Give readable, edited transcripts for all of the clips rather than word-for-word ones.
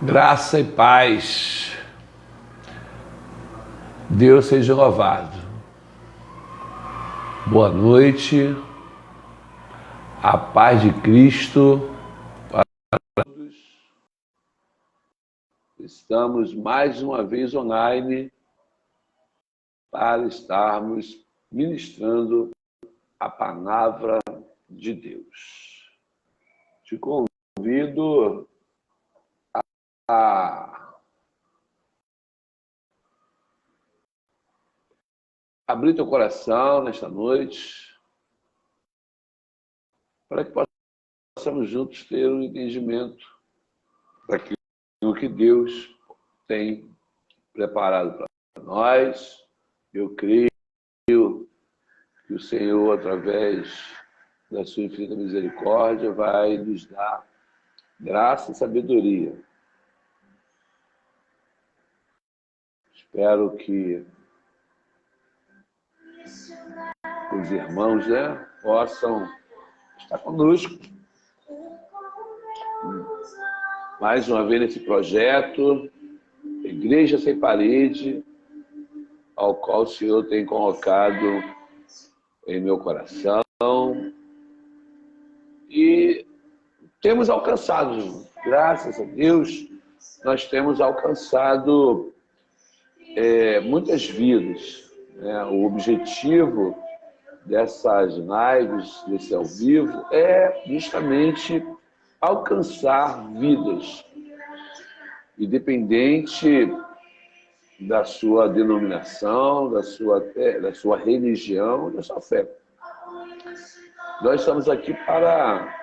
Graça e paz. Deus seja louvado. Boa noite. A paz de Cristo para todos. Estamos mais uma vez online para estarmos ministrando a palavra de Deus. Te convido a abrir teu coração nesta noite para que possamos juntos ter um entendimento daquilo que Deus tem preparado para nós. Eu creio que o Senhor, através da sua infinita misericórdia, vai nos dar graça e sabedoria. Espero que os irmãos, possam estar conosco mais uma vez nesse projeto Igreja Sem Parede, ao qual o Senhor tem colocado em meu coração, e temos alcançado, graças a Deus, nós temos alcançado muitas vidas. O objetivo dessas lives, desse ao vivo, é justamente alcançar vidas, independente da sua denominação, da sua religião, da sua fé. Nós estamos aqui para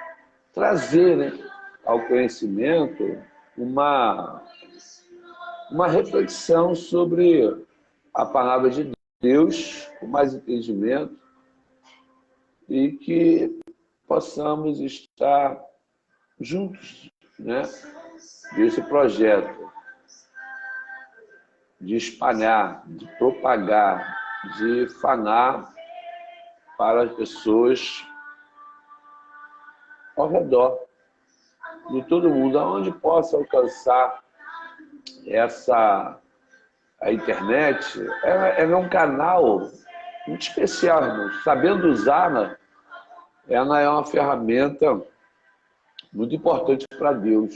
trazer, ao conhecimento uma reflexão sobre a palavra de Deus, com mais entendimento, e que possamos estar juntos, nesse projeto de espalhar, de propagar, de falar para as pessoas ao redor de todo mundo, aonde possa alcançar a internet. Ela é um canal muito especial, irmãos. Sabendo usá-la, ela é uma ferramenta muito importante para Deus,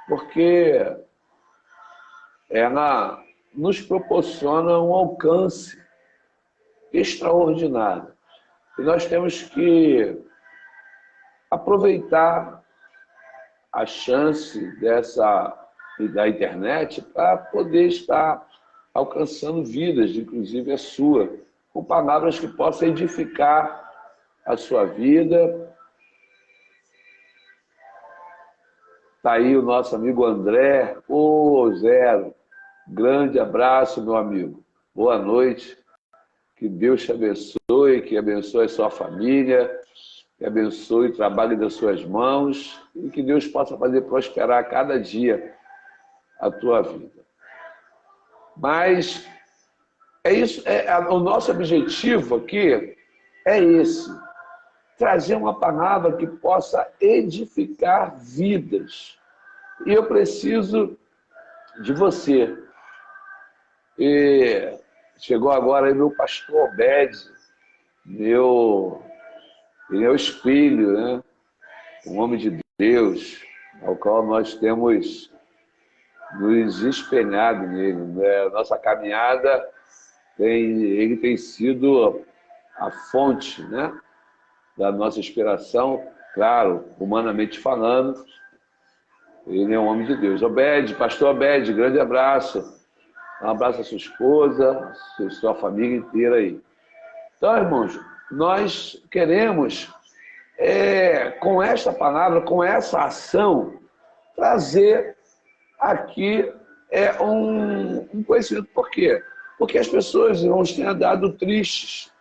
porque ela nos proporciona um alcance extraordinário. E nós temos que aproveitar a chance da internet para poder estar alcançando vidas, inclusive a sua, com palavras que possam edificar a sua vida. Está aí o nosso amigo André. Zero. Grande abraço, meu amigo. Boa noite. Que Deus te abençoe, que abençoe a sua família, que abençoe o trabalho das suas mãos e que Deus possa fazer prosperar cada dia a tua vida. Mas é isso, o nosso objetivo aqui é esse: trazer uma palavra que possa edificar vidas. E eu preciso de você. E chegou agora aí meu pastor Obed, ele é o espelho, um homem de Deus, ao qual nós temos nos espelhado nele. Nossa caminhada, ele tem sido a fonte, da nossa inspiração, claro, humanamente falando. Ele é um homem de Deus. Obed, pastor Obed, grande abraço. Um abraço à sua esposa, à sua família inteira aí. Então, irmãos, nós queremos, com esta palavra, com essa ação, trazer aqui um conhecimento. Por quê? Porque as pessoas, irmãos, têm andado tristes.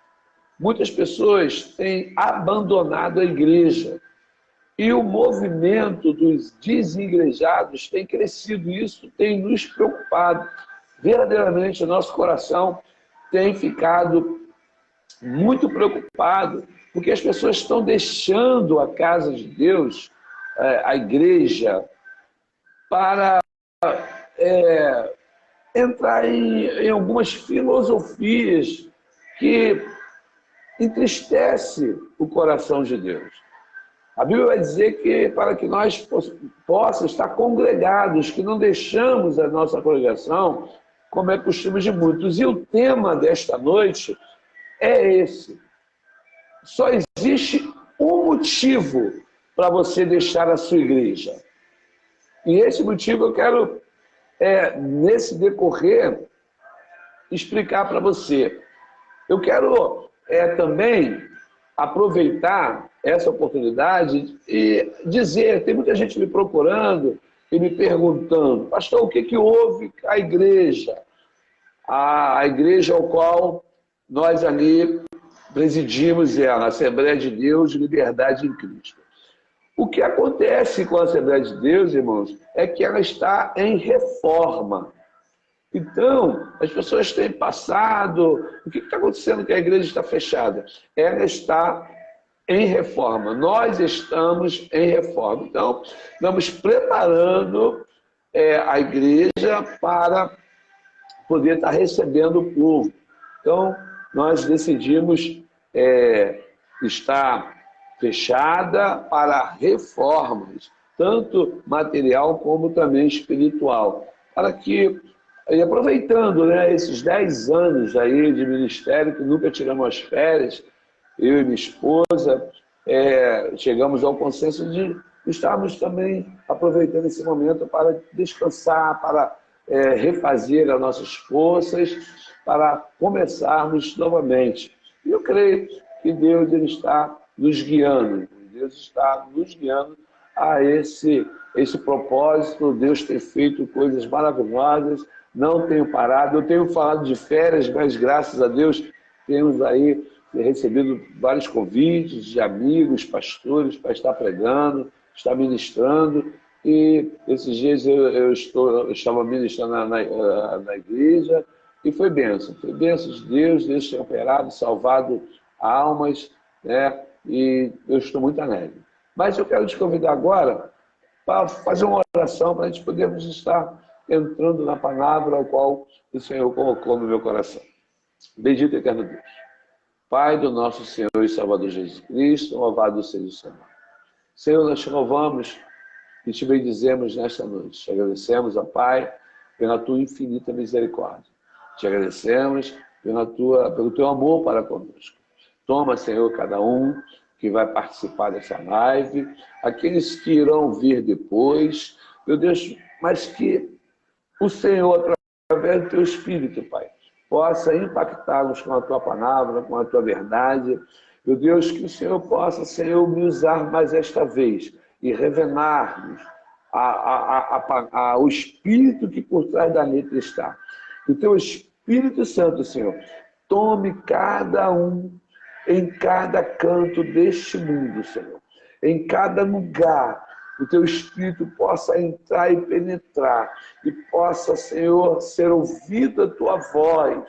Muitas pessoas têm abandonado a igreja. E o movimento dos desigrejados tem crescido. Isso tem nos preocupado. Verdadeiramente, o nosso coração tem ficado muito preocupado, porque as pessoas estão deixando a casa de Deus, a igreja, para entrar em algumas filosofias que entristece o coração de Deus. A Bíblia vai dizer que para que nós possamos estar congregados, que não deixamos a nossa congregação, como é costume de muitos. E o tema desta noite é esse. Só existe um motivo para você deixar a sua igreja. E esse motivo eu quero, nesse decorrer, explicar para você. Eu quero também aproveitar essa oportunidade e dizer, tem muita gente me procurando e me perguntando, pastor, o que houve com a igreja? A igreja ao qual nós ali presidimos ela, a Assembleia de Deus, Liberdade em Cristo. O que acontece com a Assembleia de Deus, irmãos, é que ela está em reforma. Então, as pessoas têm passado... O que está acontecendo que a igreja está fechada? Ela está em reforma. Nós estamos em reforma. Então, estamos preparando a igreja para poder estar recebendo o povo. Então, nós decidimos estar fechada para reformas, tanto material como também espiritual, para que, e aproveitando esses 10 anos aí de ministério, que nunca tiramos as férias, eu e minha esposa, chegamos ao consenso de estarmos também aproveitando esse momento para descansar, para refazer as nossas forças, para começarmos novamente. E eu creio que Deus está nos guiando, Deus está nos guiando a esse propósito. Deus tem feito coisas maravilhosas, não tenho parado. Eu tenho falado de férias, mas graças a Deus temos aí recebido vários convites de amigos, pastores, para estar pregando, estar ministrando. E esses dias eu estava ministrando na igreja e foi bênção de Deus. Deus tem operado, salvado almas, e eu estou muito alegre. Mas eu quero te convidar agora para fazer uma oração para a gente podermos estar entrando na palavra ao qual o Senhor colocou no meu coração. Bendito eterno Deus, Pai do nosso Senhor e Salvador Jesus Cristo, louvado seja o Senhor. Senhor, nós te louvamos e te bendizemos nesta noite. Te agradecemos, ó Pai, pela tua infinita misericórdia. Te agradecemos pelo teu amor para conosco. Toma, Senhor, cada um que vai participar dessa live, aqueles que irão vir depois, meu Deus, mas que o Senhor, através do teu Espírito, Pai, possa impactá-los com a tua palavra, com a tua verdade. Meu Deus, que o Senhor possa, Senhor, me usar mais esta vez e revelar-nos o Espírito que por trás da letra está. Que o teu Espírito Santo, Senhor, tome cada um em cada canto deste mundo, Senhor. Em cada lugar, o teu Espírito possa entrar e penetrar, e possa, Senhor, ser ouvida a tua voz.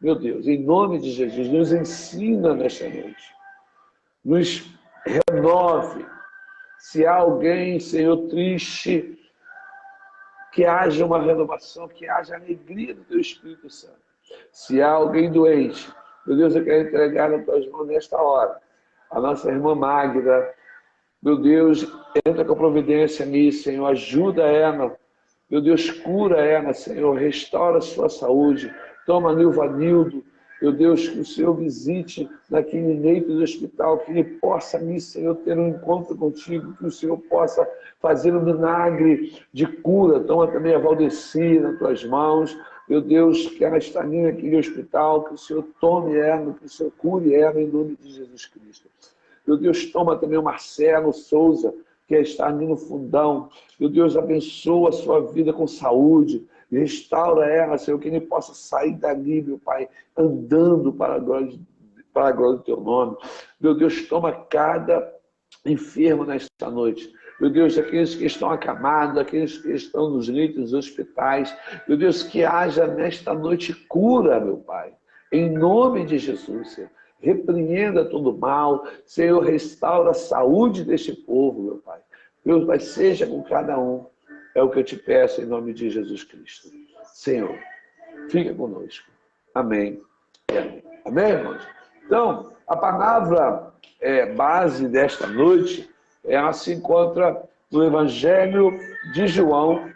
Meu Deus, em nome de Jesus, nos ensina nesta noite. Nos renove. Se há alguém, Senhor, triste, que haja uma renovação, que haja alegria do teu Espírito Santo. Se há alguém doente, meu Deus, eu quero entregar nas tuas mãos nesta hora a nossa irmã Magda. Meu Deus, entra com providência nisso, Senhor, ajuda ela. Meu Deus, cura ela, Senhor, restaura a sua saúde. Toma Nilvanildo, meu Deus, que o Senhor visite naquele leito do hospital, que ele possa, Senhor, ter um encontro contigo, que o Senhor possa fazer um milagre de cura. Toma também a Valdeci nas tuas mãos. Meu Deus, que ela está ali naquele hospital, que o Senhor tome ela, que o Senhor cure ela em nome de Jesus Cristo. Meu Deus, toma também o Marcelo Souza, que está ali no fundão. Meu Deus, abençoa a sua vida com saúde. Restaura ela, Senhor, que ele possa sair dali, meu Pai, andando para a glória do teu nome. Meu Deus, toma cada enfermo nesta noite. Meu Deus, aqueles que estão acamados, aqueles que estão nos leitos dos hospitais. Meu Deus, que haja nesta noite cura, meu Pai. Em nome de Jesus, Senhor. Repreenda todo mal. Senhor, restaura a saúde deste povo, meu Pai. Deus, Pai, seja com cada um. É o que eu te peço em nome de Jesus Cristo. Senhor, fica conosco. Amém e amém. Amém, irmãos? Então, a palavra base desta noite, ela se encontra no Evangelho de João,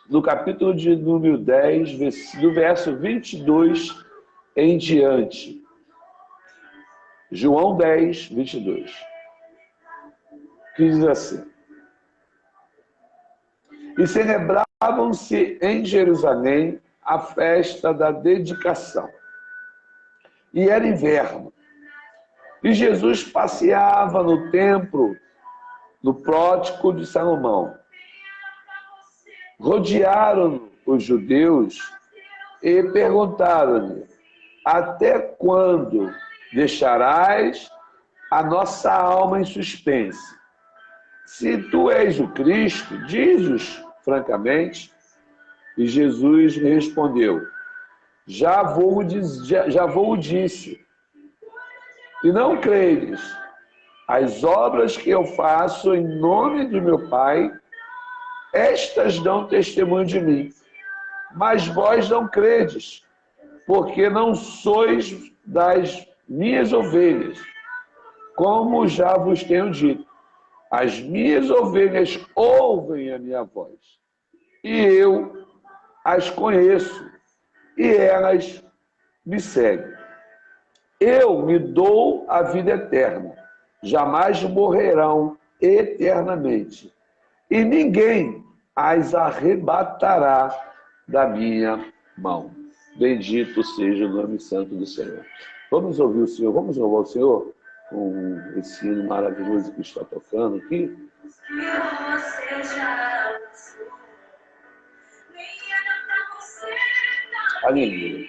no capítulo de número 10, do verso 22 em diante. João 10, 22. Que diz assim: E celebravam-se em Jerusalém a festa da dedicação. E era inverno. E Jesus passeava no templo, no pórtico de Salomão. Rodearam os judeus e perguntaram-lhe: Até quando deixarás a nossa alma em suspense? Se tu és o Cristo, diz-nos francamente. E Jesus respondeu: Já vou disse, e não credes. As obras que eu faço em nome de meu Pai, estas dão testemunho de mim. Mas vós não credes, porque não sois das minhas ovelhas, como já vos tenho dito. As minhas ovelhas ouvem a minha voz, e eu as conheço, e elas me seguem. Eu me dou a vida eterna, jamais morrerão eternamente, e ninguém as arrebatará da minha mão. Bendito seja o nome santo do Senhor. Vamos ouvir o Senhor, vamos louvar o Senhor com esse hino maravilhoso que está tocando aqui. Aleluia.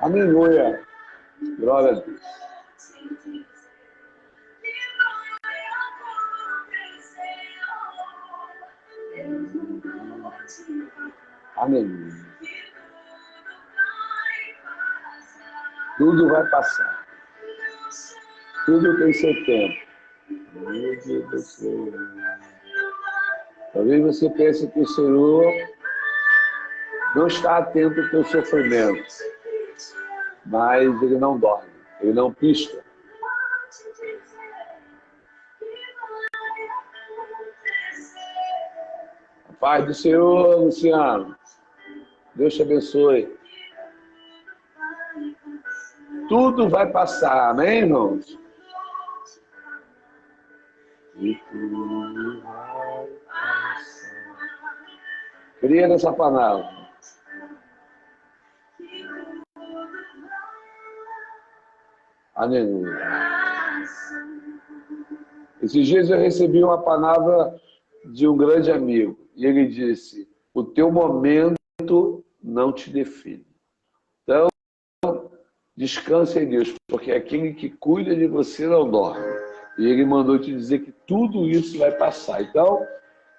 Aleluia. Glória a Deus. Aleluia. Tudo vai passar. Tudo tem seu tempo. Talvez você pense que o Senhor não está atento ao teu sofrimento, mas Ele não dorme, Ele não pisca. A paz do Senhor, Luciano. Deus te abençoe. Tudo vai passar, amém, irmãos? E tudo vai passar. Creia nessa palavra. Aleluia. Esses dias eu recebi uma palavra de um grande amigo. E ele disse: o teu momento não te define. Então, descanse em Deus, porque aquele que cuida de você não dorme. E ele mandou te dizer que tudo isso vai passar. Então,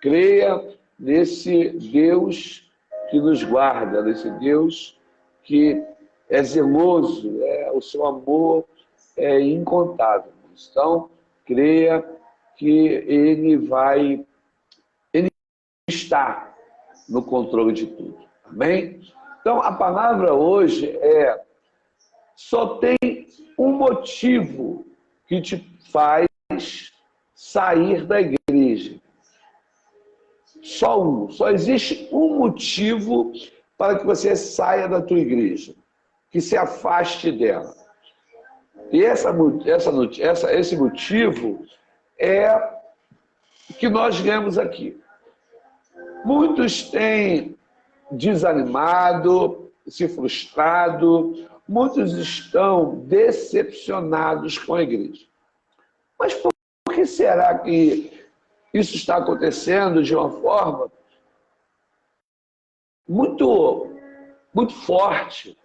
creia nesse Deus que nos guarda, nesse Deus que é zeloso, o seu amor é incontável. Então, creia que Ele está no controle de tudo. Amém? Então, a palavra hoje só tem um motivo que te faz sair da igreja. Só um. Só existe um motivo para que você saia da tua igreja, que se afaste dela. E esse motivo é que nós vemos aqui. Muitos têm desanimado, se frustrado, muitos estão decepcionados com a igreja. Mas por que será que isso está acontecendo de uma forma muito, muito forte.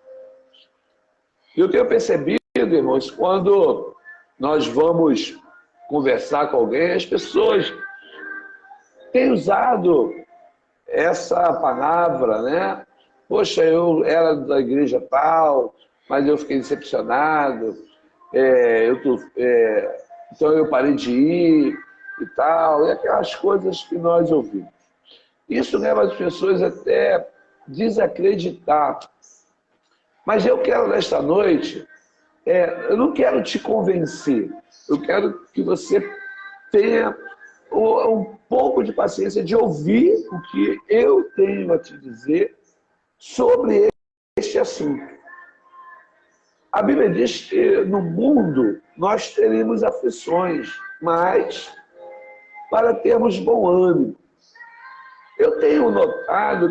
Eu tenho percebido, irmãos, quando nós vamos conversar com alguém, as pessoas têm usado essa palavra, né? Poxa, eu era da igreja tal, mas eu fiquei decepcionado, então eu parei de ir e tal, e aquelas coisas que nós ouvimos. Isso leva as pessoas até desacreditar. Mas eu quero, nesta noite, eu não quero te convencer, eu quero que você tenha um pouco de paciência de ouvir o que eu tenho a te dizer sobre este assunto. A Bíblia diz que no mundo nós teremos aflições, mas para termos bom ânimo. Eu tenho notado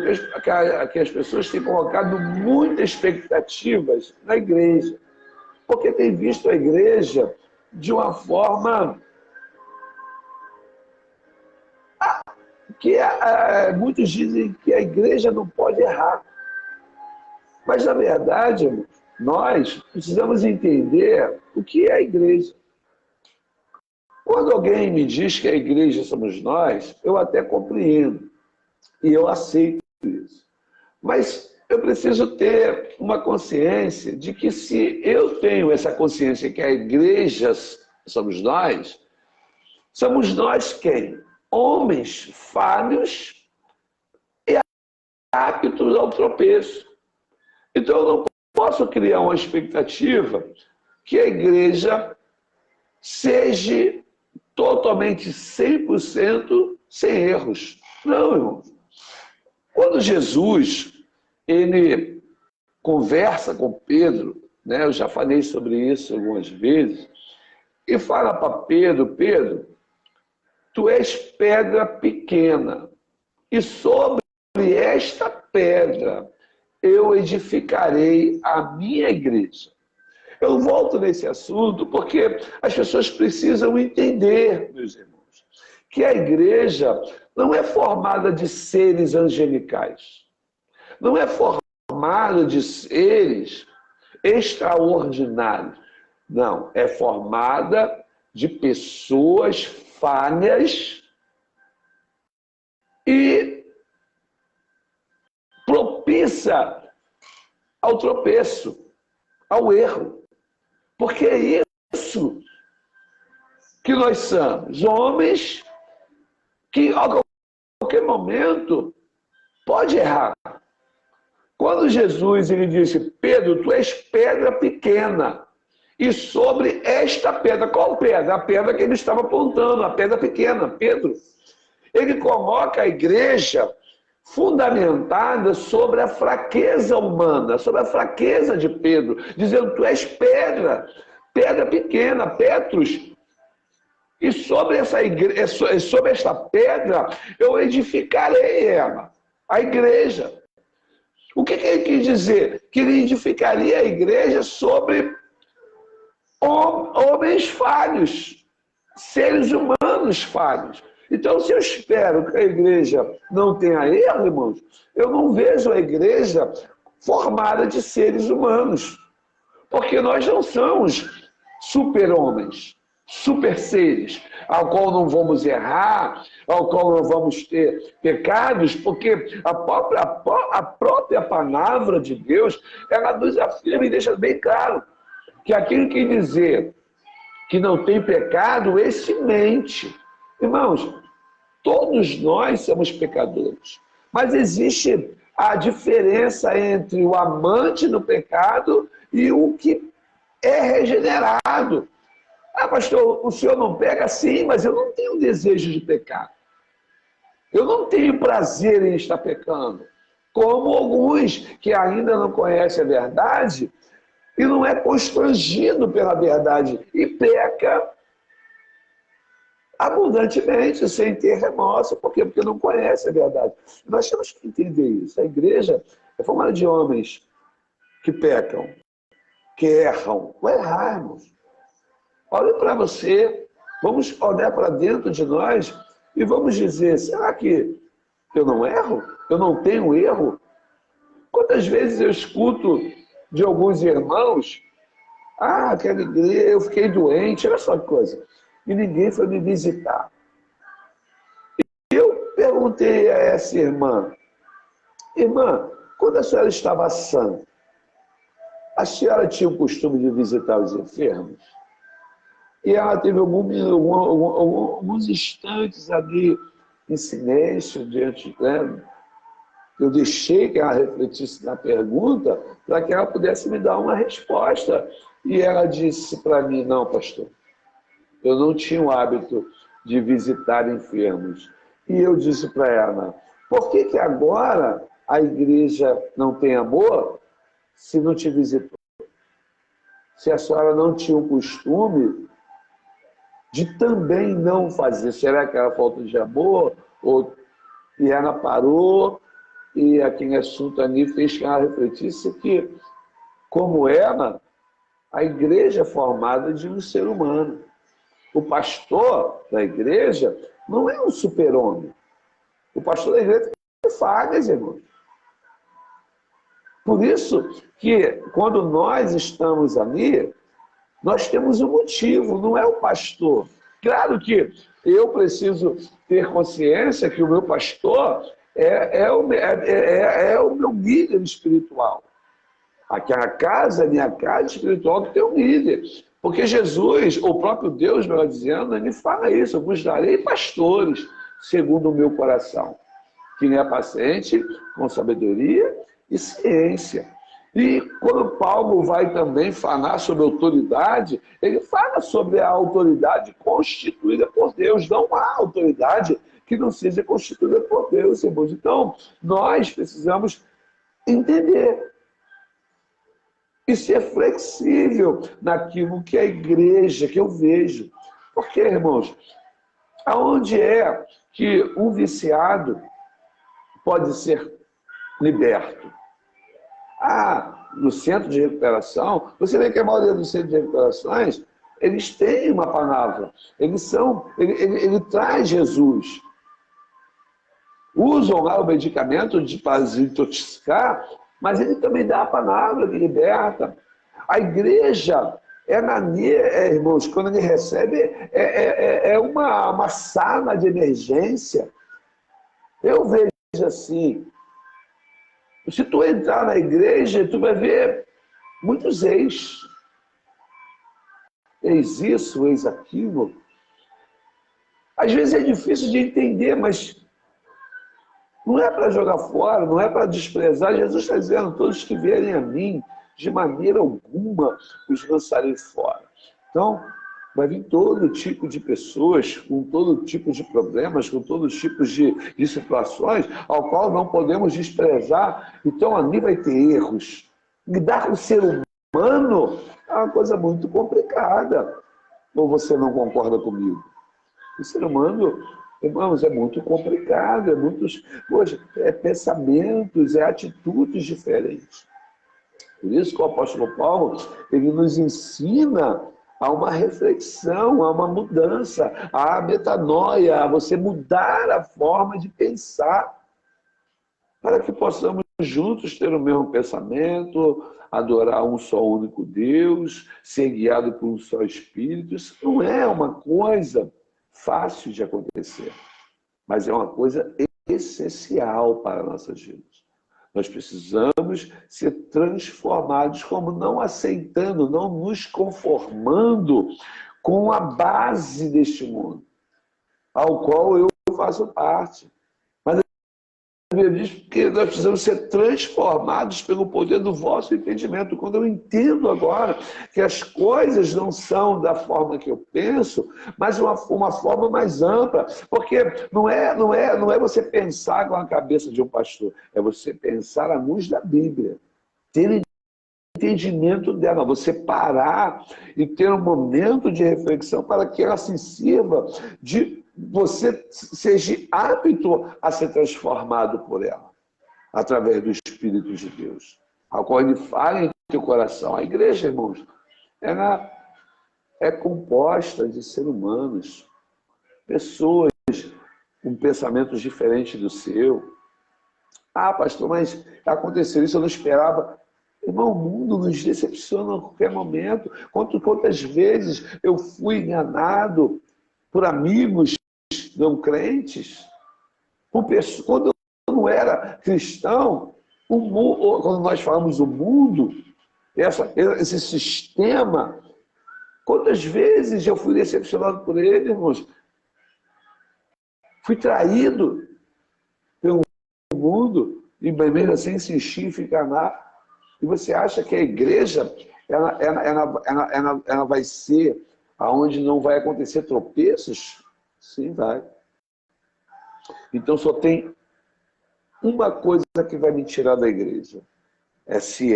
que as pessoas têm colocado muitas expectativas na igreja, porque têm visto a igreja de uma forma que muitos dizem que a igreja não pode errar. Mas, na verdade, nós precisamos entender o que é a igreja. Quando alguém me diz que a igreja somos nós, eu até compreendo e eu aceito isso. Mas eu preciso ter uma consciência de que se eu tenho essa consciência que a igreja somos nós quem? Homens falhos e aptos ao tropeço. Então eu não posso criar uma expectativa que a igreja seja totalmente 100% sem erros. Não, irmão. Quando Jesus ele conversa com Pedro, né, eu já falei sobre isso algumas vezes, e fala para Pedro, Pedro, tu és pedra pequena, e sobre esta pedra eu edificarei a minha igreja. Eu volto nesse assunto porque as pessoas precisam entender, meus irmãos, que a igreja não é formada de seres angelicais, não é formada de seres extraordinários, não, é formada de pessoas falhas e propícia ao tropeço, ao erro. Porque é isso que nós somos, homens que a qualquer momento pode errar. Quando Jesus ele disse, Pedro, tu és pedra pequena, e sobre esta pedra, qual pedra? A pedra que ele estava apontando, a pedra pequena, Pedro. Ele coloca a igreja fundamentada sobre a fraqueza humana, sobre a fraqueza de Pedro, dizendo, tu és pedra, pedra pequena, Petrus, e sobre esta pedra eu edificarei ela, a igreja. O que ele quis dizer? Que ele edificaria a igreja sobre homens falhos, seres humanos falhos. Então, se eu espero que a igreja não tenha erro, irmãos, eu não vejo a igreja formada de seres humanos. Porque nós não somos super-homens, super-seres, ao qual não vamos errar, ao qual não vamos ter pecados, porque a própria palavra de Deus, ela nos afirma e deixa bem claro que aquele que dizer que não tem pecado, esse mente. Irmãos, todos nós somos pecadores, mas existe a diferença entre o amante do pecado e o que é regenerado. Ah, pastor, o senhor não pega? Sim, mas eu não tenho desejo de pecar. Eu não tenho prazer em estar pecando. Como alguns que ainda não conhecem a verdade e não é constrangido pela verdade e peca abundantemente, sem ter remorso. Por quê? Porque não conhece a verdade. Nós temos que entender isso. A igreja é formada de homens que pecam, que erram. Vai errar, irmãos. Olhe para você, vamos olhar para dentro de nós e vamos dizer, será que eu não erro? Eu não tenho erro? Quantas vezes eu escuto de alguns irmãos, aquela igreja, eu fiquei doente, olha só que coisa, e ninguém foi me visitar. Eu perguntei a essa irmã, quando a senhora estava sã, a senhora tinha o costume de visitar os enfermos? E ela teve alguns instantes ali em silêncio diante dela. Eu deixei que ela refletisse na pergunta para que ela pudesse me dar uma resposta. E ela disse para mim, não, pastor, eu não tinha o hábito de visitar enfermos. E eu disse para ela, por que agora a igreja não tem amor se não te visitou? Se a senhora não tinha o costume de também não fazer. Será que era falta de amor? E ela parou, e aquele assunto ali fez que ela refletisse que, como ela, a igreja é formada de um ser humano. O pastor da igreja não é um super-homem. O pastor da igreja tem falhas, irmãos. Por isso que, quando nós estamos ali, nós temos um motivo, não é o pastor. Claro que eu preciso ter consciência que o meu pastor é o meu líder espiritual. Aquela casa é minha casa espiritual que tem um líder. Porque Jesus, o próprio Deus, melhor dizendo, ele fala isso, eu vos darei pastores segundo o meu coração. Quem é paciente, com sabedoria e ciência. E quando Paulo vai também falar sobre autoridade, ele fala sobre a autoridade constituída por Deus. Não há autoridade que não seja constituída por Deus, irmãos. Então, nós precisamos entender e ser flexível naquilo que a igreja, que eu vejo. Porque, irmãos, aonde é que um viciado pode ser liberto? No centro de recuperação, você vê que a maioria dos centros de recuperações, eles têm uma palavra, ele traz Jesus. Usam lá o medicamento para desintoxicar, mas ele também dá a palavra que liberta. A igreja, irmãos, quando ele recebe, é uma sala de emergência. Eu vejo assim, se tu entrar na igreja, tu vai ver muitos ex. Eis isso, eis aquilo. Às vezes é difícil de entender, mas não é para jogar fora, não é para desprezar. Jesus está dizendo, todos que vierem a mim, de maneira alguma os lançarei fora. Então, vai vir todo tipo de pessoas, com todo tipo de problemas, com todos os tipos de situações, ao qual não podemos desprezar. Então, ali vai ter erros. Lidar com o ser humano é uma coisa muito complicada. Ou você não concorda comigo? O ser humano, irmãos, é muito complicado, pensamentos, atitudes diferentes. Por isso que o apóstolo Paulo, ele nos ensina a uma reflexão, a uma mudança, a metanoia, a você mudar a forma de pensar, para que possamos juntos ter o mesmo pensamento, adorar um só único Deus, ser guiado por um só Espírito. Isso não é uma coisa fácil de acontecer, mas é uma coisa essencial para nossas vidas. Nós precisamos ser transformados, como não aceitando, não nos conformando com a base deste mundo, ao qual eu faço parte. Mas a Bíblia diz que nós precisamos ser transformados pelo poder do vosso entendimento. Quando eu entendo agora que as coisas não são da forma que eu penso, mas uma forma mais ampla, porque não é você pensar com a cabeça de um pastor, é você pensar à luz da Bíblia, ter entendimento dela, você parar e ter um momento de reflexão para que ela se sirva de você seja apto a ser transformado por ela, através do Espírito de Deus, ao qual ele fala em teu coração. A igreja, irmãos, ela é composta de seres humanos, pessoas com pensamentos diferentes do seu. Ah, pastor, mas aconteceu isso, eu não esperava. Irmão, o mundo nos decepciona a qualquer momento. Quantas vezes eu fui enganado por amigos não crentes, por pessoas, quando eu não era cristão, quando nós falamos o mundo, esse sistema, quantas vezes eu fui decepcionado por ele, irmãos? Fui traído pelo mundo e mesmo assim insistir em ficar lá. E você acha que a igreja ela vai ser aonde não vai acontecer tropeços? Sim, vai. Então só tem uma coisa que vai me tirar da igreja. É se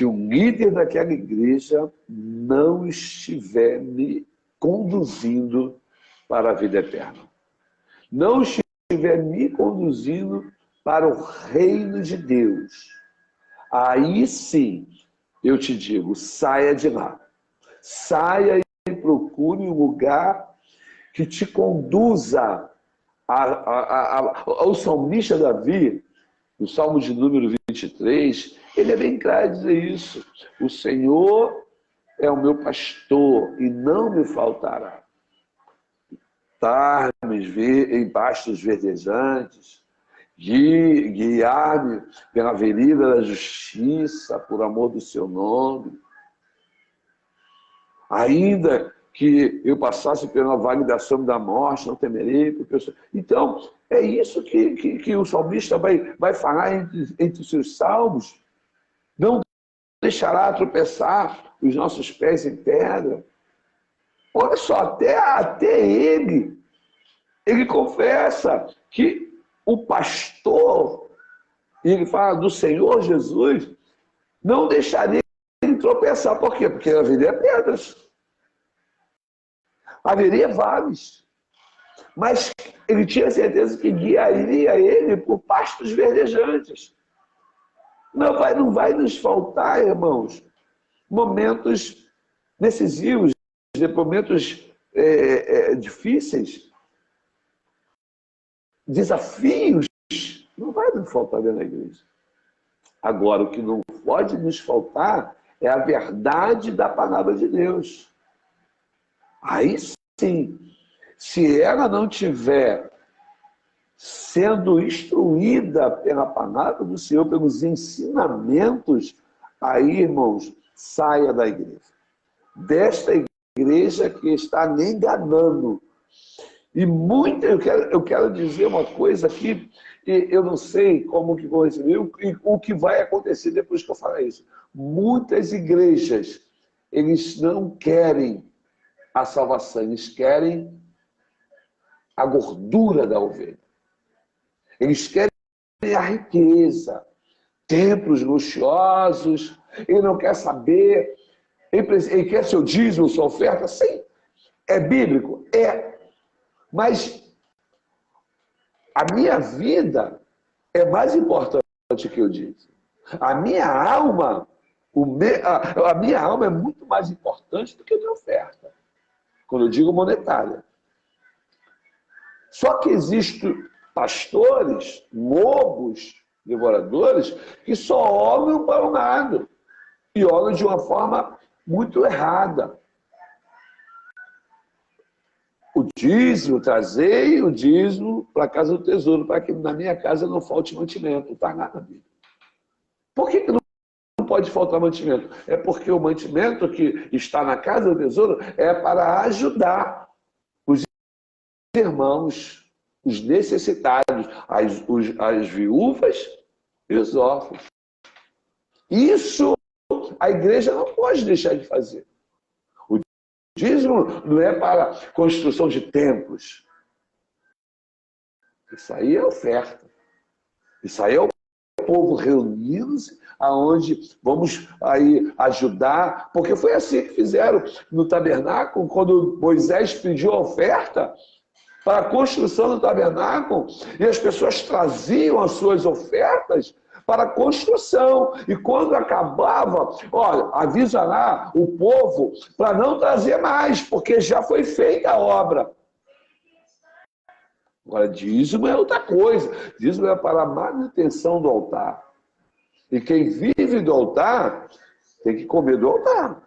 o líder daquela igreja não estiver me conduzindo para a vida eterna. Não estiver me conduzindo para o reino de Deus. Aí sim, eu te digo, saia de lá. Saia e procure um lugar que te conduza ao salmista Davi, no Salmo de número 23, ele é bem claro dizer isso. O Senhor é o meu pastor e não me faltará. Dar-me em pastos verdejantes, guiar-me pela avenida da justiça, por amor do seu nome. Ainda que eu passasse pela vale da sombra da morte, não temerei, porque eu sou... Então, é isso que o salmista vai falar entre os seus salmos. Não deixará tropeçar os nossos pés em pedra. Olha só, até ele confessa que o pastor, e ele fala do Senhor Jesus, não deixaria ele tropeçar. Por quê? Porque haveria pedras, haveria vales. Mas ele tinha certeza que guiaria ele por pastos verdejantes. Não vai nos faltar, irmãos, momentos decisivos, momentos difíceis, desafios. Não vai nos faltar dentro da igreja. Agora, o que não pode nos faltar é a verdade da palavra de Deus. Aí sim, se ela não tiver sendo instruída pela palavra do Senhor, pelos ensinamentos, aí, irmãos, saia da igreja. Desta igreja que está me enganando. E eu quero dizer uma coisa aqui, e eu não sei como que vou receber, o que vai acontecer depois que eu falar isso. Muitas igrejas, eles não querem a salvação, eles querem a gordura da ovelha. Eles querem a riqueza, templos luxuosos, ele não quer saber, ele quer seu dízimo, sua oferta, sim. É bíblico? É. Mas a minha vida é mais importante que o dízimo. A minha alma, a minha alma é muito mais importante do que a minha oferta. Quando eu digo monetária. Só que existem pastores, lobos, devoradores, que só olham para o lado. E olham de uma forma muito errada. O dízimo, trazei o dízimo para a casa do tesouro, para que na minha casa não falte mantimento. Não está nada, Bíblia. Por que não pode faltar mantimento? É porque o mantimento que está na casa do tesouro é para ajudar os irmãos, os necessitados, as viúvas e os órfãos. Isso a igreja não pode deixar de fazer. O dízimo não é para construção de templos. Isso aí é oferta. Isso aí é o povo reunindo-se, aonde vamos aí ajudar, porque foi assim que fizeram no tabernáculo, quando Moisés pediu a oferta para a construção do tabernáculo, e as pessoas traziam as suas ofertas para a construção. E quando acabava, olha, avisa lá o povo para não trazer mais, porque já foi feita a obra. Agora, dízimo é outra coisa. Dízimo é para a manutenção do altar. E quem vive do altar tem que comer do altar.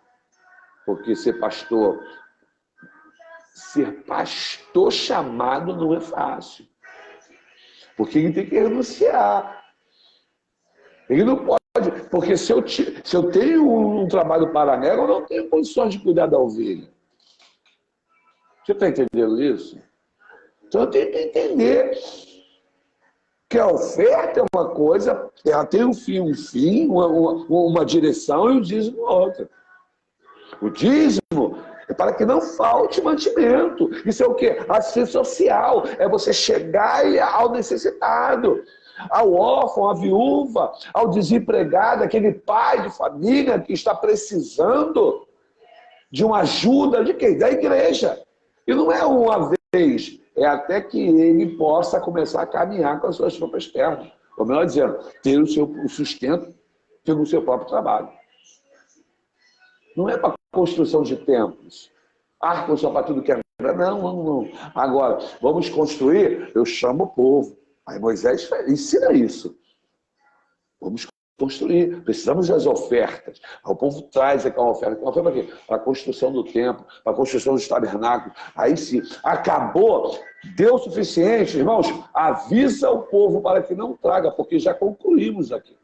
Porque ser pastor chamado não é fácil. Porque ele tem que renunciar. Ele não pode, porque se eu tenho um trabalho paralelo, eu não tenho condições de cuidar da ovelha. Você está entendendo isso? Então eu tenho que entender que a oferta é uma coisa, ela tem um fim, uma direção, e o dízimo outra. O dízimo é para que não falte mantimento. Isso é o quê? Assistência social. É você chegar ao necessitado, ao órfão, à viúva, ao desempregado, aquele pai de família que está precisando de uma ajuda de quem? Da igreja. E não é uma vez, é até que ele possa começar a caminhar com as suas próprias pernas. Ou melhor dizendo, ter o seu sustento pelo seu próprio trabalho. Não é para construção de templos. Construção para tudo que é... Não. Agora, vamos construir, eu chamo o povo. Aí Moisés ensina isso. Vamos construir. Precisamos das ofertas. Aí o povo traz aquela oferta. Uma oferta para quê? Para a construção do templo, para a construção dos tabernáculos. Aí sim, acabou. Deu o suficiente, irmãos. Avisa o povo para que não traga, porque já concluímos aqui.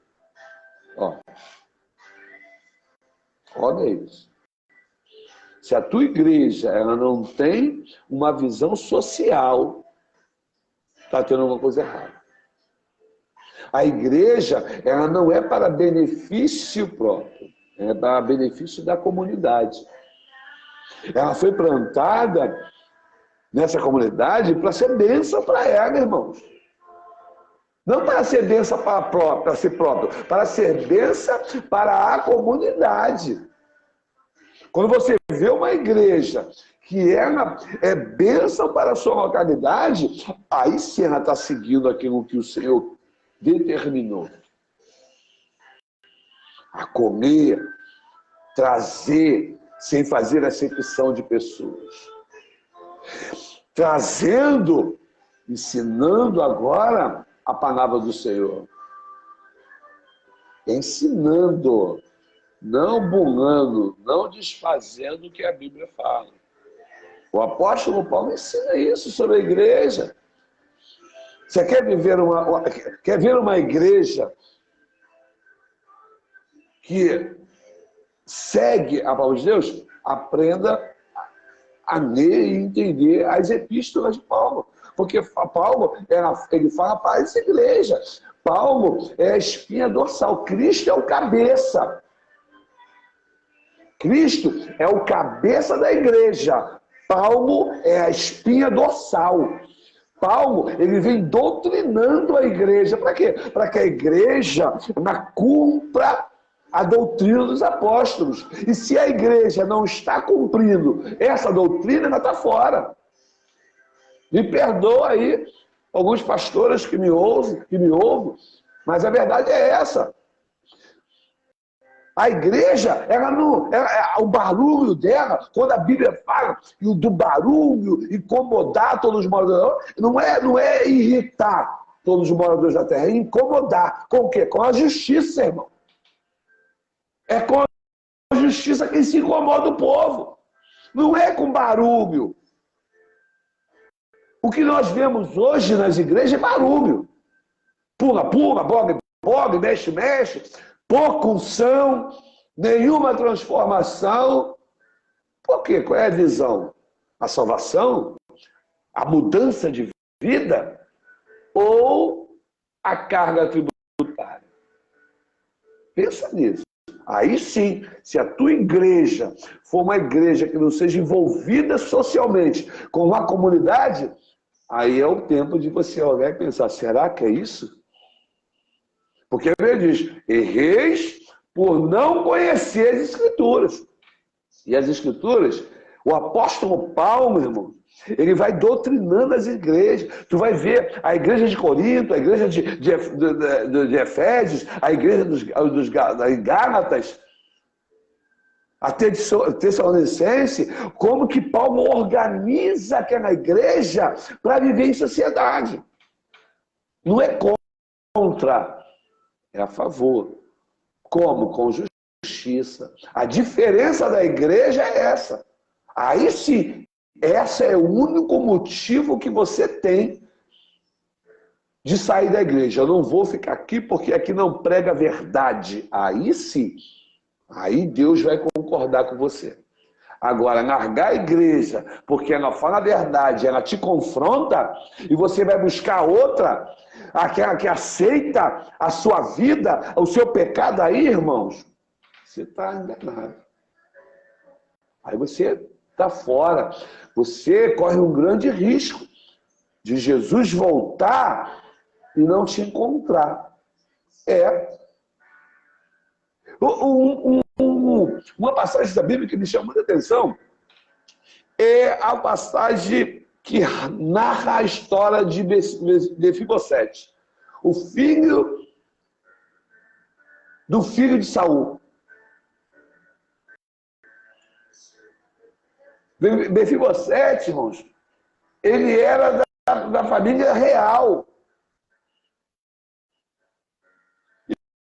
Olha isso. Se a tua igreja ela não tem uma visão social, está tendo alguma coisa errada. A igreja ela não é para benefício próprio, é para benefício da comunidade. Ela foi plantada nessa comunidade para ser bênção para ela, irmãos. Não para ser bênção para si próprio, para ser bênção para a comunidade. Quando você vê uma igreja que ela é bênção para a sua localidade, aí sim ela está seguindo aquilo que o Senhor determinou. A comer, trazer, sem fazer acepção de pessoas. Trazendo, ensinando agora a palavra do Senhor. Ensinando, não burlando, não desfazendo o que a Bíblia fala. O apóstolo Paulo ensina isso sobre a igreja. Você quer ver uma igreja que segue a palavra de Deus? Aprenda a ler e entender as epístolas de Paulo. Porque Paulo, ele fala para essa igreja. Paulo é a espinha dorsal. Cristo é o cabeça. Cristo é o cabeça da igreja. Paulo é a espinha dorsal. Paulo, ele vem doutrinando a igreja. Para quê? Para que a igreja cumpra a doutrina dos apóstolos. E se a igreja não está cumprindo essa doutrina, ela está fora. Me perdoa aí alguns pastores que me ouvem, mas a verdade é essa. A igreja, o barulho dela, quando a Bíblia fala do barulho incomodar todos os moradores, não é irritar todos os moradores da terra, é incomodar. Com o quê? Com a justiça, irmão. É com a justiça que se incomoda o povo. Não é com barulho. O que nós vemos hoje nas igrejas é barulho. Pula, bogue, mexe. Pouca unção, nenhuma transformação. Por quê? Qual é a visão? A salvação? A mudança de vida? Ou a carga tributária? Pensa nisso. Aí sim, se a tua igreja for uma igreja que não seja envolvida socialmente com a comunidade, aí é o tempo de você olhar e pensar, será que é isso? Porque ele diz, erreis por não conhecer as Escrituras. E as Escrituras, o apóstolo Paulo, irmão, ele vai doutrinando as igrejas. Tu vai ver a igreja de Corinto, a igreja de Efésios, a igreja dos Gálatas. a Tessalonicense, como que Paulo organiza aquela igreja para viver em sociedade. Não é contra, é a favor. Como? Com justiça. A diferença da igreja é essa. Aí sim, esse é o único motivo que você tem de sair da igreja. Eu não vou ficar aqui porque aqui não prega a verdade. Aí sim, aí Deus vai concordar com você. Agora, largar a igreja porque ela fala a verdade, ela te confronta e você vai buscar outra, aquela que aceita a sua vida, o seu pecado, aí, irmãos, você está enganado. Aí você está fora. Você corre um grande risco de Jesus voltar e não te encontrar. Uma passagem da Bíblia que me chamou a atenção é a passagem que narra a história de Mefibosete, o filho do filho de Saul. Mefibosete, irmãos, ele era da família real.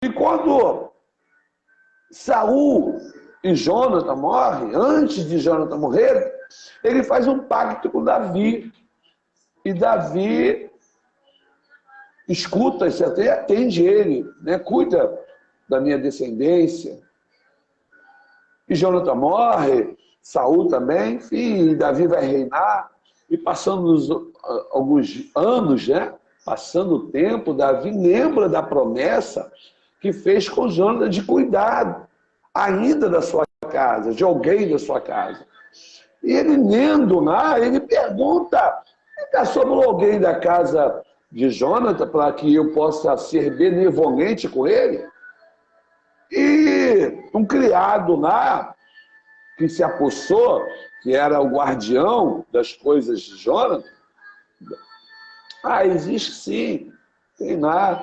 E quando Saul e Jonathan morrem, antes de Jonathan morrer, ele faz um pacto com Davi. E Davi escuta isso, até atende ele, né? Cuida da minha descendência. E Jonathan morre, Saul também, enfim, Davi vai reinar. E passando alguns anos, né? Passando o tempo, Davi lembra da promessa que fez com Jonathan de cuidar ainda da sua casa, de alguém da sua casa. E ele lendo lá, ele pergunta: sobrou alguém da casa de Jonathan para que eu possa ser benevolente com ele? E um criado lá, que se apossou, que era o guardião das coisas de Jonathan, existe sim, tem lá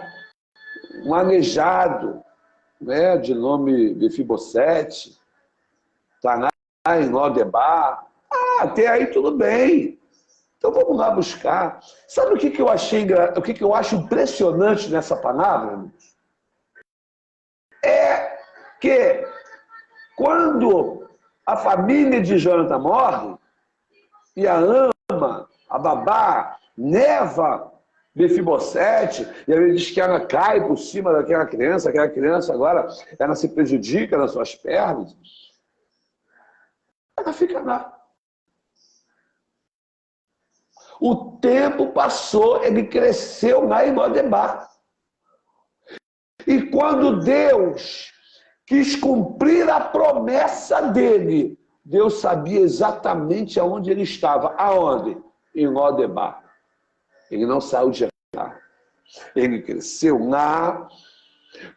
um aleijado, né, de nome Mefibosete, está lá em Lodebar. Até aí tudo bem. Então vamos lá buscar. Sabe o que eu achei, o que eu acho impressionante nessa palavra, irmãos? É que quando a família de Jonathan morre, e a ama, a babá, leva Mefibosete, e ele diz que ela cai por cima daquela criança agora, ela se prejudica nas suas pernas, ela fica lá. O tempo passou, ele cresceu lá em Lodebar. E quando Deus quis cumprir a promessa dele, Deus sabia exatamente aonde ele estava. Aonde? Em Lodebar. Ele não saiu de lá. Ele cresceu lá,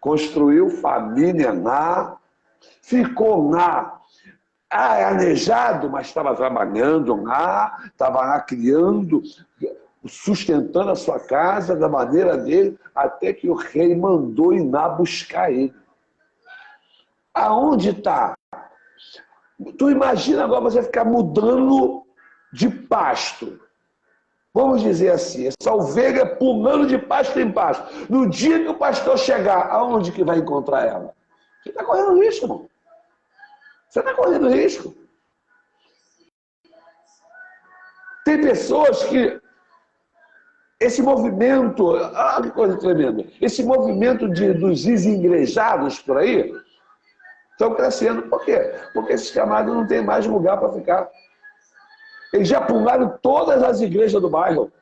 construiu família lá, ficou lá. Aleijado, mas estava trabalhando lá, estava lá criando, sustentando a sua casa da maneira dele, até que o rei mandou ir lá buscar ele. Aonde está? Tu imagina agora você ficar mudando de pasto. Vamos dizer assim, essa ovelha pulando de pasto em pasto. No dia que o pastor chegar, aonde que vai encontrar ela? Você está correndo risco, irmão. Você está correndo risco. Tem pessoas que esse movimento, olha que coisa tremenda, esse movimento dos desigrejados por aí, estão crescendo. Por quê? Porque esses camaradas não têm mais lugar para ficar. Eles já pularam todas as igrejas do bairro,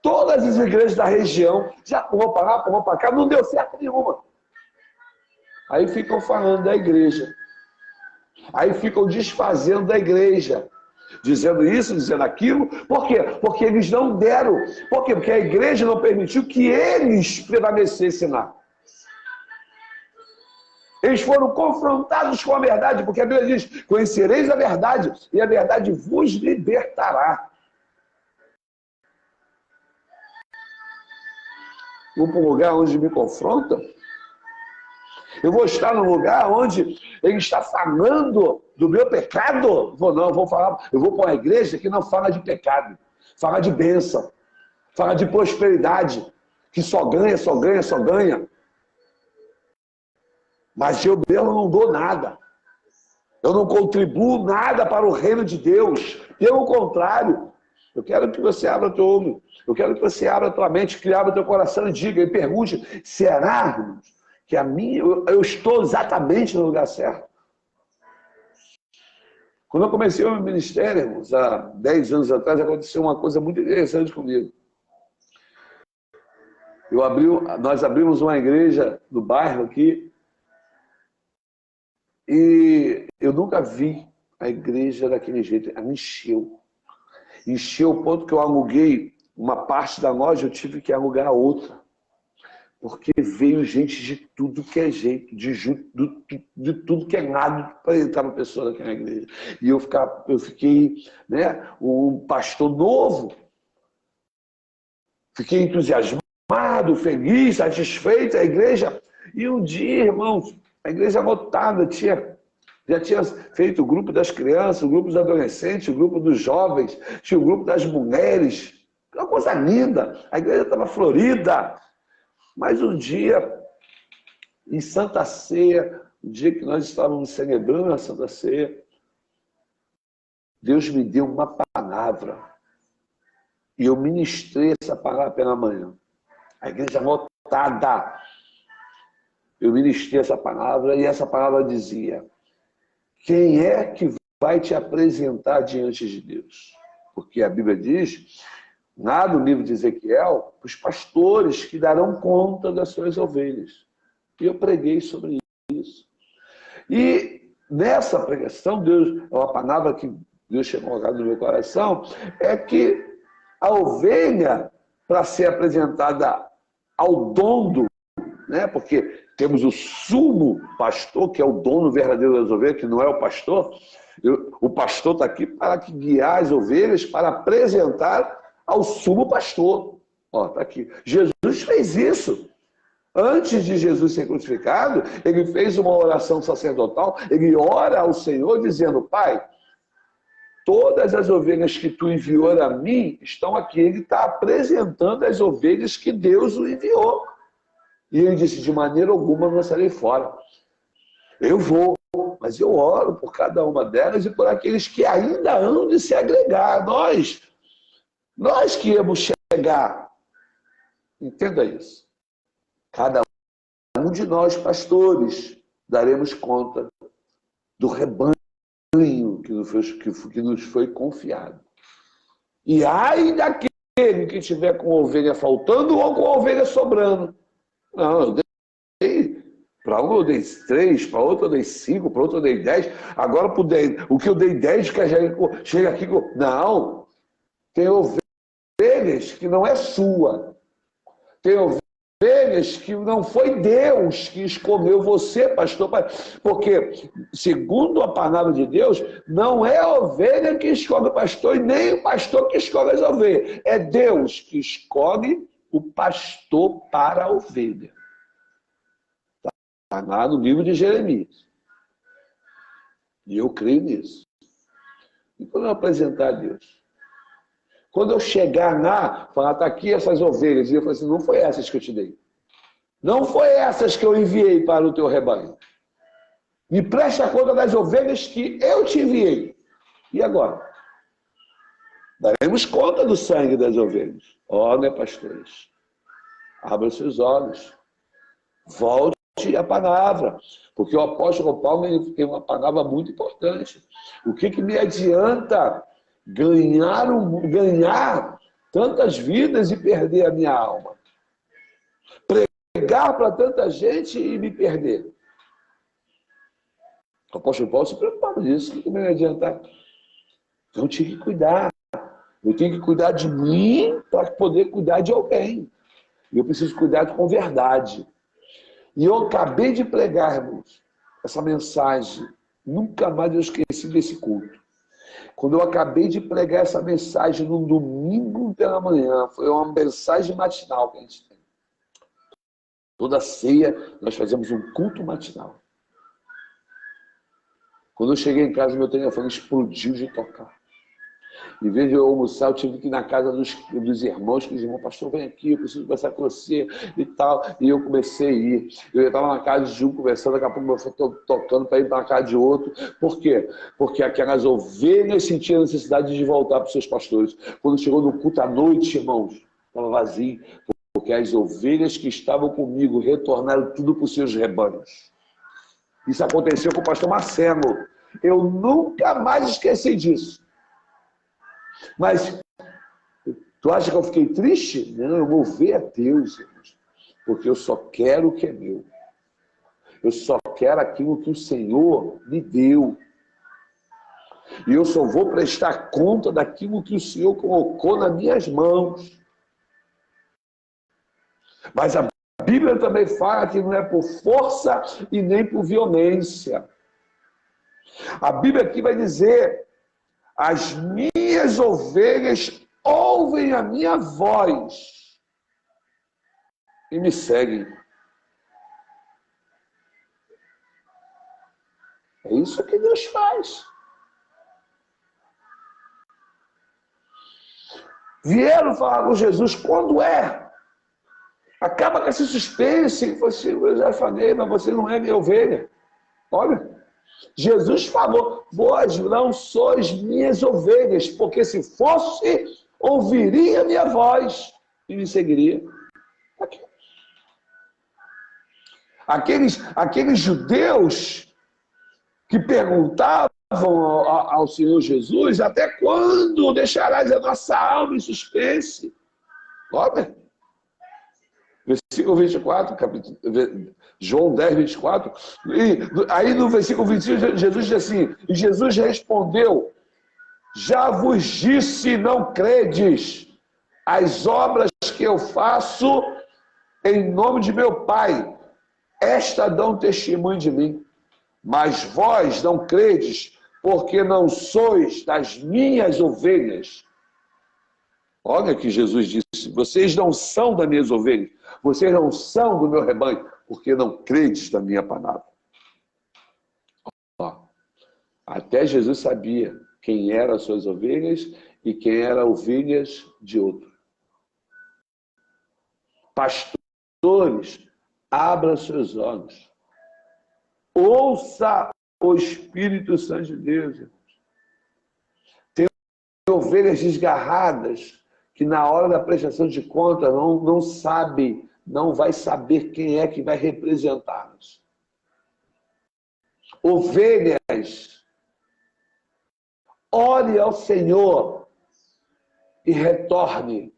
todas as igrejas da região, já pulou para lá, pulou para cá, não deu certo nenhuma. Aí ficam falando da igreja. Aí ficam desfazendo da igreja. Dizendo isso, dizendo aquilo. Por quê? Porque eles não deram. Por quê? Porque a igreja não permitiu que eles prevalecessem lá. Eles foram confrontados com a verdade, porque a Bíblia diz: conhecereis a verdade, e a verdade vos libertará. Vou para um lugar onde me confrontam. Eu vou estar num lugar onde ele está falando do meu pecado? Não, eu vou para uma igreja que não fala de pecado, fala de bênção, fala de prosperidade, que só ganha, só ganha, só ganha. Mas eu mesmo não dou nada. Eu não contribuo nada para o reino de Deus. Pelo contrário, eu quero que você abra teu olho, eu quero que você abra tua mente, que abra teu coração e diga, e pergunte, será, irmãos, que eu estou exatamente no lugar certo? Quando eu comecei o meu ministério, irmãos, há 10 anos atrás, aconteceu uma coisa muito interessante comigo. Nós abrimos uma igreja no bairro aqui, e eu nunca vi a igreja daquele jeito. Ela encheu. Encheu o ponto que eu aluguei uma parte da loja, eu tive que alugar a outra. Porque veio gente de tudo que é jeito, de tudo que é lado para entrar uma pessoa daquela igreja. E eu fiquei, né, um pastor novo. Fiquei entusiasmado, feliz, satisfeito, a igreja. E um dia, irmãos, a igreja lotada, já tinha feito o grupo das crianças, o grupo dos adolescentes, o grupo dos jovens, tinha o grupo das mulheres. Uma coisa linda. A igreja estava florida. Mas um dia, em Santa Ceia, o dia que nós estávamos celebrando a Santa Ceia, Deus me deu uma palavra. E eu ministrei essa palavra pela manhã. A igreja lotada. Eu ministrei essa palavra e essa palavra dizia: quem é que vai te apresentar diante de Deus? Porque a Bíblia diz, lá no livro de Ezequiel, os pastores que darão conta das suas ovelhas. E eu preguei sobre isso. E nessa pregação, é uma palavra que Deus tinha colocado no meu coração, é que a ovelha, para ser apresentada ao dono, né? Porque temos o sumo pastor, que é o dono verdadeiro das ovelhas, que não é o pastor. O pastor está aqui para guiar as ovelhas, para apresentar ao sumo pastor. Está aqui. Jesus fez isso. Antes de Jesus ser crucificado, ele fez uma oração sacerdotal, ele ora ao Senhor dizendo: Pai, todas as ovelhas que tu enviou a mim estão aqui. Ele está apresentando as ovelhas que Deus o enviou. E ele disse: de maneira alguma não lançarei fora. Eu vou, mas eu oro por cada uma delas e por aqueles que ainda hão de se agregar. Nós que íamos chegar. Entenda isso. Cada um de nós, pastores, daremos conta do rebanho que nos foi confiado. E ai daquele que tiver com a ovelha faltando ou com a ovelha sobrando. Não, eu dei para um eu dei 3, para outro eu dei 5, para outro eu dei 10. Agora o que eu dei 10 chega aqui com... Não, tem ovelhas que não é sua. Tem ovelhas que não foi Deus que escolheu você, pastor, porque, segundo a palavra de Deus, não é a ovelha que escolhe o pastor e nem o pastor que escolhe as ovelhas. É Deus que escolhe o pastor para a ovelha. Está lá no livro de Jeremias. E eu creio nisso. E quando eu apresentar a Deus? Quando eu chegar lá, falar, está aqui essas ovelhas, e eu falo assim, não foi essas que eu te dei. Não foi essas que eu enviei para o teu rebanho. Me preste a conta das ovelhas que eu te enviei. E agora? Daremos conta do sangue das ovelhas. Né, pastores? Abra os seus olhos. Volte a palavra. Porque o apóstolo Paulo tem uma palavra muito importante. O que me adianta ganhar tantas vidas e perder a minha alma? Pregar para tanta gente e me perder. O apóstolo Paulo se preocupava disso. O que me adianta? Eu tinha que cuidar. Eu tenho que cuidar de mim para poder cuidar de alguém. E eu preciso cuidar com verdade. E eu acabei de pregar, irmãos, essa mensagem. Nunca mais eu esqueci desse culto. Quando eu acabei de pregar essa mensagem no domingo pela manhã, foi uma mensagem matinal que a gente tem. Toda ceia, nós fazemos um culto matinal. Quando eu cheguei em casa, meu telefone explodiu de tocar. Em vez de eu almoçar, eu tive que ir na casa dos irmãos, que os irmãos, pastor, vem aqui, eu preciso conversar com você e tal. E eu comecei a ir. Eu estava na casa de um conversando, daqui a pouco eu estou tocando para ir para a casa de outro. Por quê? Porque aquelas ovelhas sentiam a necessidade de voltar para os seus pastores. Quando chegou no culto à noite, irmãos, estava vazio, porque as ovelhas que estavam comigo retornaram tudo para os seus rebanhos. Isso aconteceu com o pastor Marcelo. Eu nunca mais esqueci disso. Mas, tu acha que eu fiquei triste? Não, eu louvei a Deus, irmãos, porque eu só quero o que é meu. Eu só quero aquilo que o Senhor me deu. E eu só vou prestar conta daquilo que o Senhor colocou nas minhas mãos. Mas a Bíblia também fala que não é por força e nem por violência. A Bíblia aqui vai dizer: as minhas ovelhas ouvem a minha voz e me seguem. É isso que Deus faz. Vieram falar com Jesus, quando é? Acaba com esse suspense. Eu já falei, mas você não é minha ovelha. Olha. Jesus falou, vós não sois minhas ovelhas, porque se fosse, ouviria minha voz e me seguiria. Aqui. Aqueles judeus que perguntavam ao Senhor Jesus, até quando deixarás a nossa alma em suspense? Olha. Versículo 24, João 10, 24. E aí no versículo 25, Jesus diz assim, e Jesus respondeu, já vos disse, não credes, as obras que eu faço em nome de meu Pai, esta dão testemunho de mim. Mas vós não credes, porque não sois das minhas ovelhas. Olha que Jesus disse, vocês não são das minhas ovelhas, vocês não são do meu rebanho, porque não credes na minha palavra. Ó, até Jesus sabia quem eram as suas ovelhas e quem eram ovelhas de outro. Pastores, abra seus olhos. Ouça o Espírito Santo de Deus. Tem ovelhas desgarradas que na hora da prestação de conta não sabe, não vai saber quem é que vai representá-las. Ovelhas, ore ao Senhor e retorne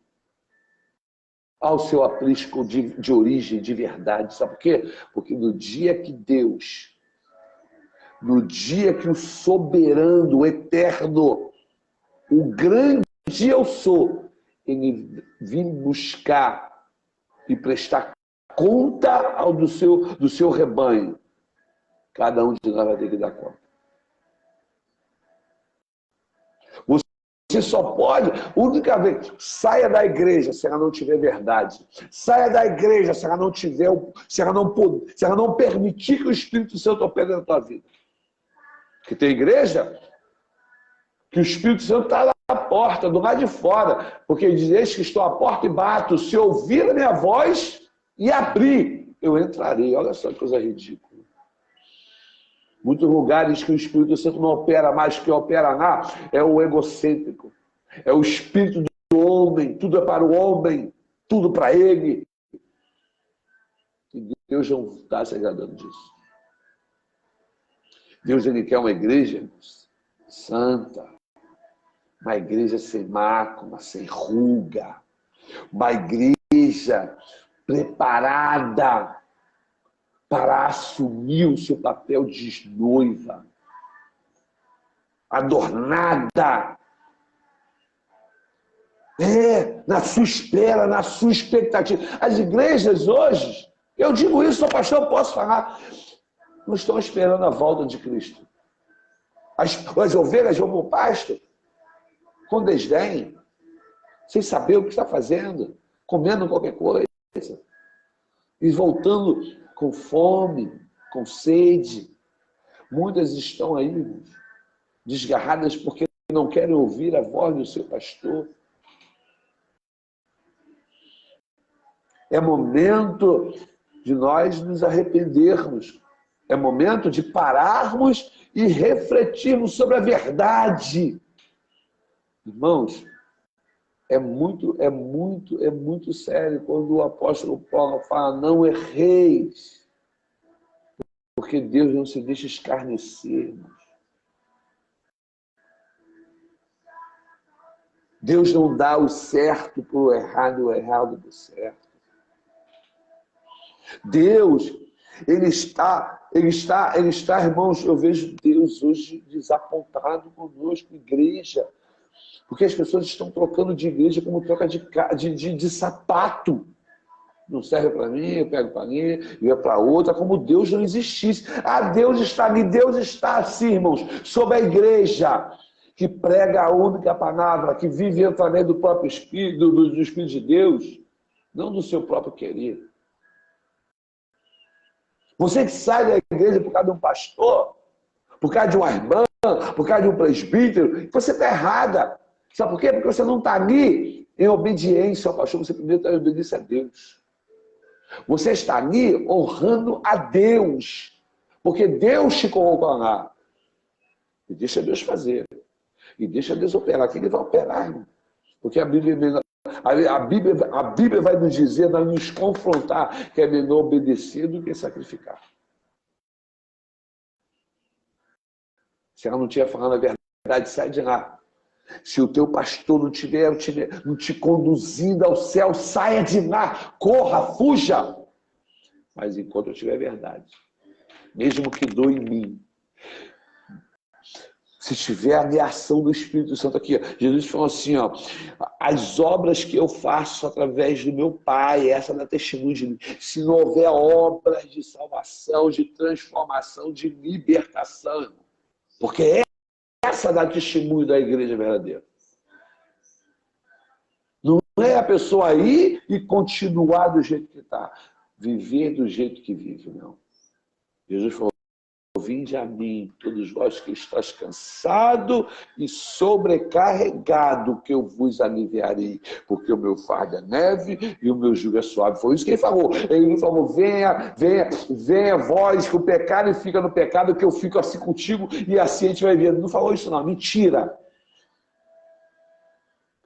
ao seu aprisco de origem, de verdade. Sabe por quê? Porque no dia que Deus, no dia que o soberano, o eterno, o grande eu sou, ele vir buscar e prestar conta do seu rebanho, cada um de nós vai ter que dar conta. Você só pode, única vez, saia da igreja se ela não tiver verdade. Saia da igreja se ela não tiver, se ela não permitir que o Espírito Santo opere na tua vida. Porque tem igreja que o Espírito Santo está lá na porta, do lado de fora, porque ele diz, eis que estou à porta e bato, se ouvir a minha voz e abrir, eu entrarei. Olha só que coisa ridícula. Muitos lugares que o Espírito Santo não opera mais, que opera lá, é o egocêntrico, é o espírito do homem, tudo é para o homem, tudo para ele. E Deus não está se agradando disso. Deus, ele quer uma igreja santa, uma igreja sem mácula, sem ruga, uma igreja preparada para assumir o seu papel de noiva, adornada, na sua espera, na sua expectativa. As igrejas hoje, eu digo isso, sou pastor, eu posso falar, não estão esperando a volta de Cristo. As ovelhas vão para o pasto com desdém, sem saber o que está fazendo, comendo qualquer coisa. e voltando com fome, com sede. Muitas estão aí, irmãos, desgarradas porque não querem ouvir a voz do seu pastor. É momento de nós nos arrependermos. É momento de pararmos e refletirmos sobre a verdade. Irmãos, é muito sério quando o apóstolo Paulo fala: não erreis, porque Deus não se deixa escarnecer, irmãos. Deus não dá o certo para o errado e o errado para o certo. Deus, Ele está, irmãos, eu vejo Deus hoje desapontado conosco, igreja, porque as pessoas estão trocando de igreja como troca de sapato. Não serve para mim, eu pego para mim, eu ia para outra, como Deus não existisse. Ah, Deus está ali, Deus está assim, irmãos, sobre a igreja, que prega a única palavra, que vive através do próprio Espírito, do Espírito de Deus, não do seu próprio querer. Você que sai da igreja por causa de um pastor, por causa de uma irmã, por causa de um presbítero, você está errada. Sabe por quê? Porque você não está ali em obediência ao pastor, você primeiro está em obediência a Deus. Você está ali honrando a Deus, porque Deus te colocou lá. E deixa Deus fazer. E deixa Deus operar. Quem Ele vai operar, irmão? Porque a Bíblia vai nos dizer, vai nos confrontar, que é melhor obedecer do que sacrificar. Se ela não estiver falando a verdade, sai de lá. Se o teu pastor não te conduzindo ao céu, saia de lá, corra, fuja. Mas enquanto eu tiver verdade, mesmo que doa em mim, se tiver a ameação do Espírito Santo aqui, Jesus falou assim, ó, as obras que eu faço através do meu Pai, essa dá testemunho de mim. Se não houver obras de salvação, de transformação, de libertação, porque essa dá testemunho da igreja verdadeira. Não é a pessoa ir e continuar do jeito que está, viver do jeito que vive, não. Jesus falou: vinde a mim, todos vós que estáis cansado e sobrecarregado, que eu vos aliviarei, porque o meu fardo é leve e o meu jugo é suave. Foi isso que ele falou. Ele falou: venha vós, que o pecado fica no pecado, que eu fico assim contigo, e assim a gente vai ver. Ele não falou isso não, mentira.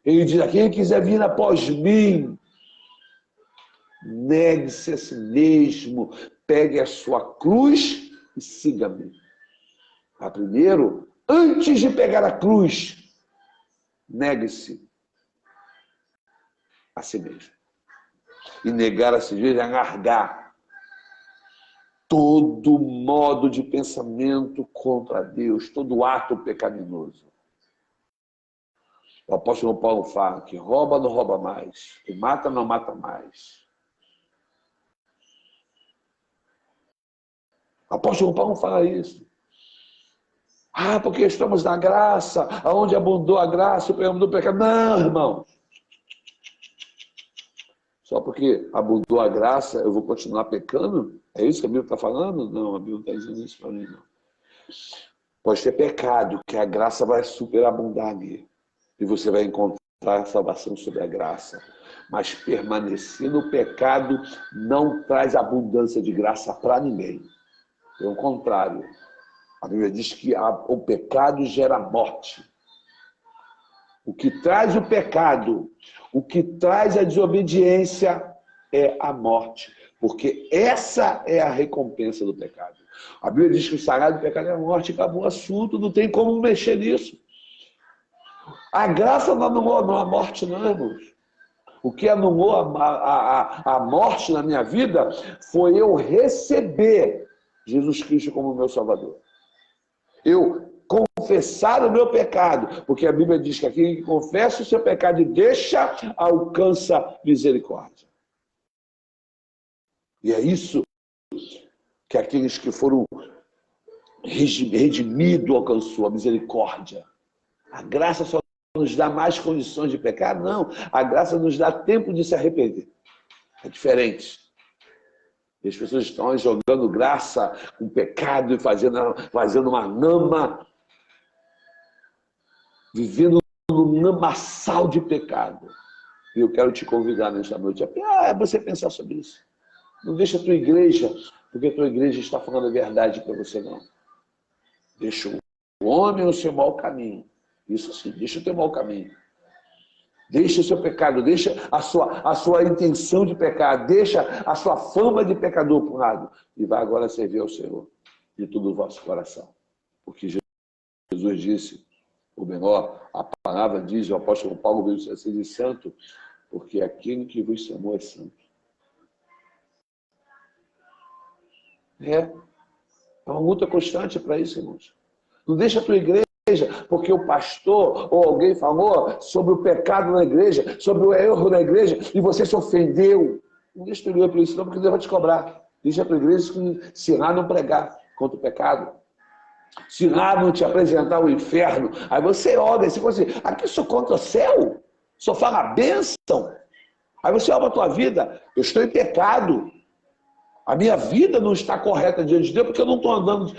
Ele diz: quem quiser vir após mim, negue-se a si mesmo, pegue a sua cruz e siga-me. Mas primeiro, antes de pegar a cruz, negue-se a si mesmo. E negar a si mesmo é largar todo modo de pensamento contra Deus, todo ato pecaminoso. O apóstolo Paulo fala que rouba não rouba mais, que mata não mata mais. O apóstolo Paulo fala isso. Ah, porque estamos na graça, aonde abundou a graça, o perdão do pecado. Não, irmão. Só porque abundou a graça, eu vou continuar pecando? É isso que a Bíblia está falando? Não, a Bíblia não está dizendo isso para mim, não. Pode ter pecado, que a graça vai superabundar ali. E você vai encontrar a salvação sobre a graça. Mas permanecer no pecado não traz abundância de graça para ninguém. Pelo contrário, a Bíblia diz que o pecado gera morte. O que traz o pecado, o que traz a desobediência é a morte. Porque essa é a recompensa do pecado. A Bíblia diz que o salário do pecado é a morte, acabou o assunto, não tem como mexer nisso. A graça não anulou a morte, não, irmãos. O que anulou a morte na minha vida foi eu receber Jesus Cristo como meu Salvador. Eu confessar o meu pecado, porque a Bíblia diz que aquele que confessa o seu pecado e deixa, alcança misericórdia. E é isso que aqueles que foram redimidos alcançou, a misericórdia. A graça só nos dá mais condições de pecar? Não. A graça nos dá tempo de se arrepender. É diferente. E as pessoas estão jogando graça com pecado e fazendo uma nama, vivendo num lamaçal de pecado. E eu quero te convidar nesta noite a você pensar sobre isso. Não deixa a tua igreja, porque a tua igreja está falando a verdade para você, não. Deixa o homem no seu mau caminho. Isso sim, deixa o teu mau caminho. Deixa o seu pecado, deixa a sua intenção de pecar, deixa a sua fama de pecador para um lado. E vai agora servir ao Senhor de todo o vosso coração. Porque Jesus disse, ou menor, a palavra diz, o apóstolo Paulo veio ser de santo, porque aquele que vos chamou é santo. É uma luta constante para isso, irmãos. Não deixa a tua igreja, porque o pastor ou alguém falou sobre o pecado na igreja, sobre o erro na igreja, e você se ofendeu. Não deixa a tua igreja por isso, não, porque Deus vai te cobrar. Deixa a tua igreja se lá não pregar contra o pecado. Se lá não te apresentar o inferno, aí você olha, se você, aqui sou contra o céu, só fala a bênção. Aí você olha a tua vida, eu estou em pecado. A minha vida não está correta diante de Deus, porque eu não estou andando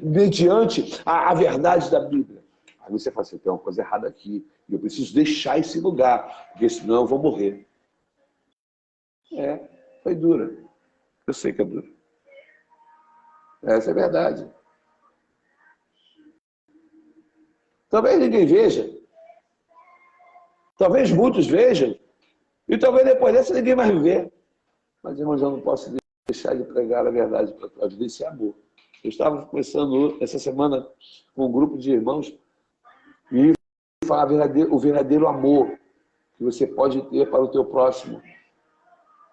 mediante a verdade da Bíblia. Aí você fala assim, tem uma coisa errada aqui, e eu preciso deixar esse lugar, porque senão eu vou morrer. Foi dura. Eu sei que é dura. Essa é a verdade. Talvez ninguém veja. Talvez muitos vejam. E talvez depois dessa ninguém mais ver. Mas, irmãos, eu não posso deixar de pregar a verdade para a tua vida, esse amor. Eu estava conversando essa semana com um grupo de irmãos e falar o verdadeiro amor que você pode ter para o teu próximo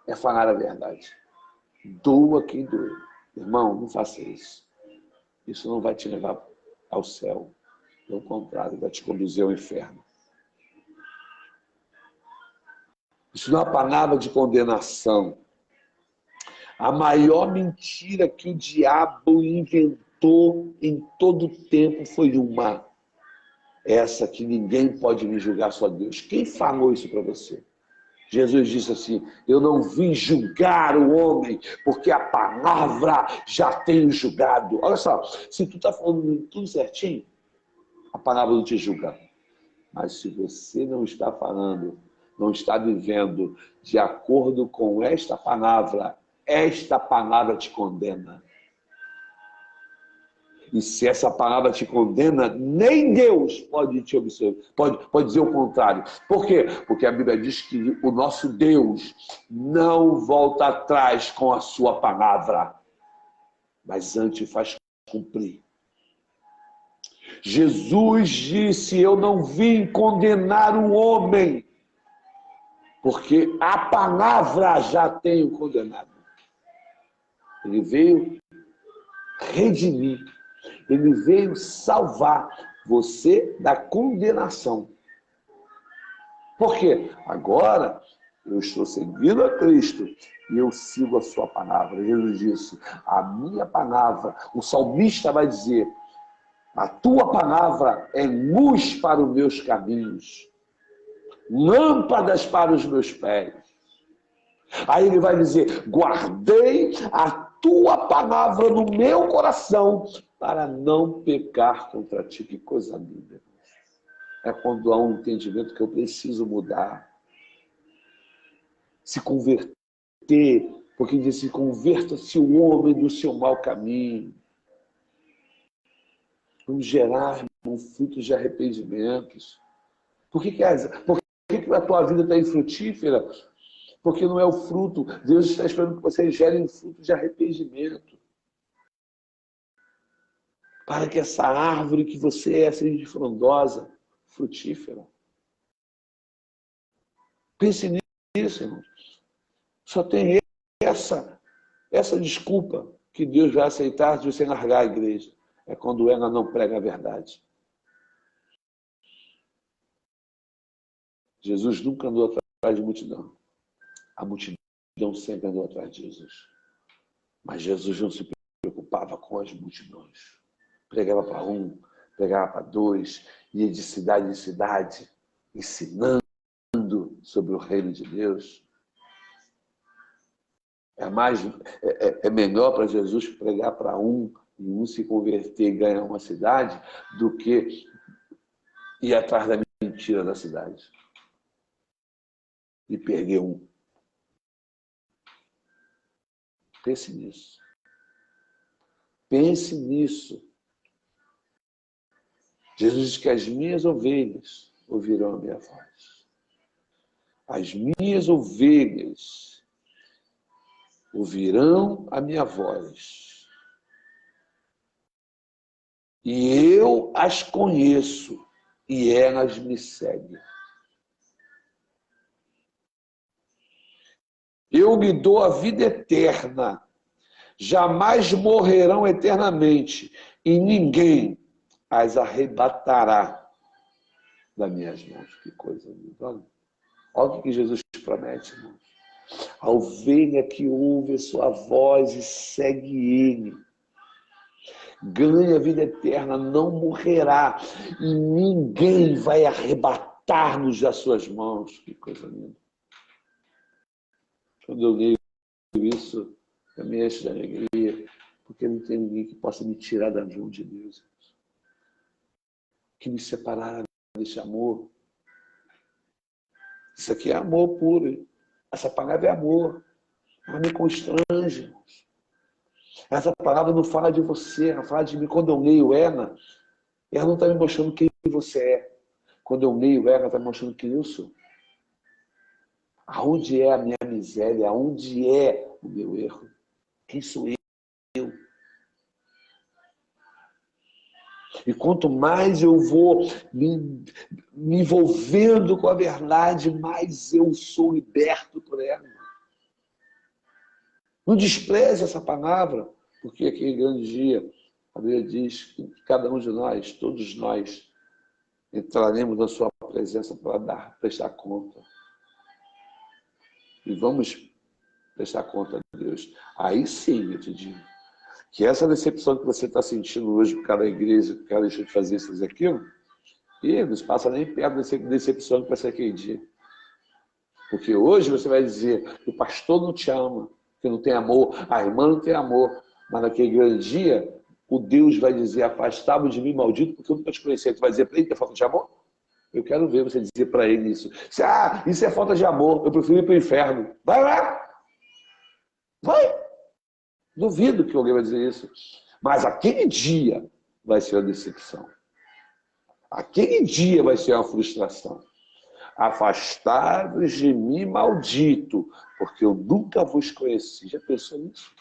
é falar a verdade. Doa quem doa. Irmão, não faça isso. Isso não vai te levar ao céu. Pelo contrário, vai te conduzir ao inferno. Isso não é uma palavra de condenação. A maior mentira que o diabo inventou em todo o tempo foi uma. Essa que ninguém pode me julgar, só Deus. Quem falou isso para você? Jesus disse assim, eu não vim julgar o homem, porque a palavra já tem julgado. Olha só, se tu está falando tudo certinho, a palavra não te julga. Mas se você não está falando, não está vivendo de acordo com esta palavra te condena. E se essa palavra te condena, nem Deus pode te observar, pode dizer o contrário. Por quê? Porque a Bíblia diz que o nosso Deus não volta atrás com a sua palavra, mas antes faz cumprir. Jesus disse, eu não vim condenar o homem, porque a palavra já tem o condenado. Ele veio redimir. Ele veio salvar você da condenação. Por quê? Agora eu estou seguindo a Cristo e eu sigo a sua palavra. Jesus disse, a minha palavra, o salmista vai dizer, a tua palavra é luz para os meus caminhos, lâmpadas para os meus pés. Aí ele vai dizer, guardei a tua palavra no meu coração para não pecar contra ti. Que coisa linda. É quando há um entendimento que eu preciso mudar. Se converter, porque diz assim, converta-se o homem do seu mau caminho. Vamos gerar frutos de arrependimentos. Por que a tua vida está infrutífera? Porque não é o fruto. Deus está esperando que você gere um fruto de arrependimento. Para que essa árvore que você é seja frondosa, frutífera. Pense nisso, irmão. Só tem essa desculpa que Deus vai aceitar de você largar a igreja. É quando ela não prega a verdade. Jesus nunca andou atrás de multidão. A multidão sempre andou atrás de Jesus. Mas Jesus não se preocupava com as multidões. Pregava para um, pregava para dois, ia de cidade em cidade, ensinando sobre o reino de Deus. É melhor para Jesus pregar para um e um se converter e ganhar uma cidade do que ir atrás da mentira da cidade e perder um. Pense nisso. Pense nisso. Jesus diz que as minhas ovelhas ouvirão a minha voz. As minhas ovelhas ouvirão a minha voz. E eu as conheço e elas me seguem. Eu lhe dou a vida eterna. Jamais morrerão eternamente e ninguém as arrebatará das minhas mãos. Que coisa linda. Olha o que Jesus promete, irmãos. A ovelha que ouve a sua voz e segue ele, ganha a vida eterna, não morrerá, e ninguém vai arrebatar-nos das suas mãos. Que coisa linda. Quando eu leio isso, eu me encho de alegria, porque não tem ninguém que possa me tirar da mão de Deus, que me separar desse amor. Isso aqui é amor puro. Essa palavra é amor. Ela me constrange, irmãos. Essa palavra não fala de você, ela fala de mim. Quando eu leio ela não está me mostrando quem você é. Quando eu leio ela está me mostrando quem eu sou. Aonde é a minha miséria? Aonde é o meu erro? Quem sou eu? E quanto mais eu vou me envolvendo com a verdade, mais eu sou liberto por ela. Não despreze essa palavra, porque aquele grande dia, a Bíblia diz que cada um de nós, todos nós, entraremos na sua presença para prestar conta. E vamos prestar conta a Deus. Aí sim, eu te digo, que essa decepção que você está sentindo hoje por causa da igreja, que ela deixou de fazer isso, fazer aquilo, e não passa nem perto dessa decepção que vai ser aquele dia. Porque hoje você vai dizer que o pastor não te ama, que não tem amor, a irmã não tem amor, mas naquele grande dia, o Deus vai dizer, afastado de mim, maldito, porque eu nunca te conheci. Tu vai dizer para ele que é falta de amor? Eu quero ver você dizer para ele isso. Isso é falta de amor, eu prefiro ir para o inferno. Vai lá! Vai! Duvido que alguém vai dizer isso. Mas aquele dia vai ser uma decepção. Aquele dia vai ser uma frustração. Afastados de mim, maldito, porque eu nunca vos conheci. Já pensou nisso?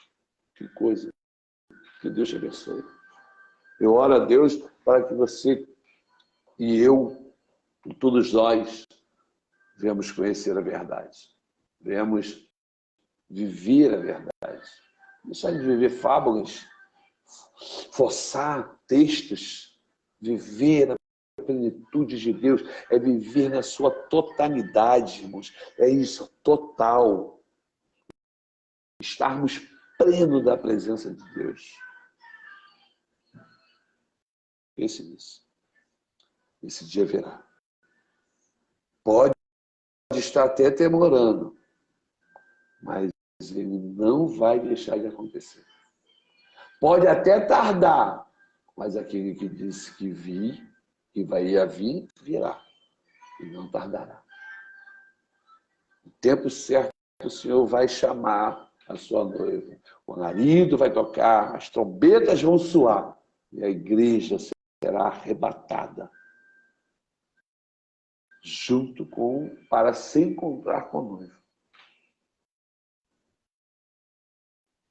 Que coisa. Que Deus te abençoe. Eu oro a Deus para que você e eu, e todos nós, venhamos conhecer a verdade. Venhamos viver a verdade. Deixar de viver fábulas, forçar textos, viver a plenitude de Deus, é viver na sua totalidade, irmãos. É isso, total. Estarmos plenos da presença de Deus. Pense nisso. Esse dia virá. Pode estar até demorando, mas ele não vai deixar de acontecer. Pode até tardar, mas aquele que disse que vai vir, virá. E não tardará. No tempo certo, o Senhor vai chamar a sua noiva. O alarido vai tocar, as trombetas vão soar, e a igreja será arrebatada. Para se encontrar com o noivo.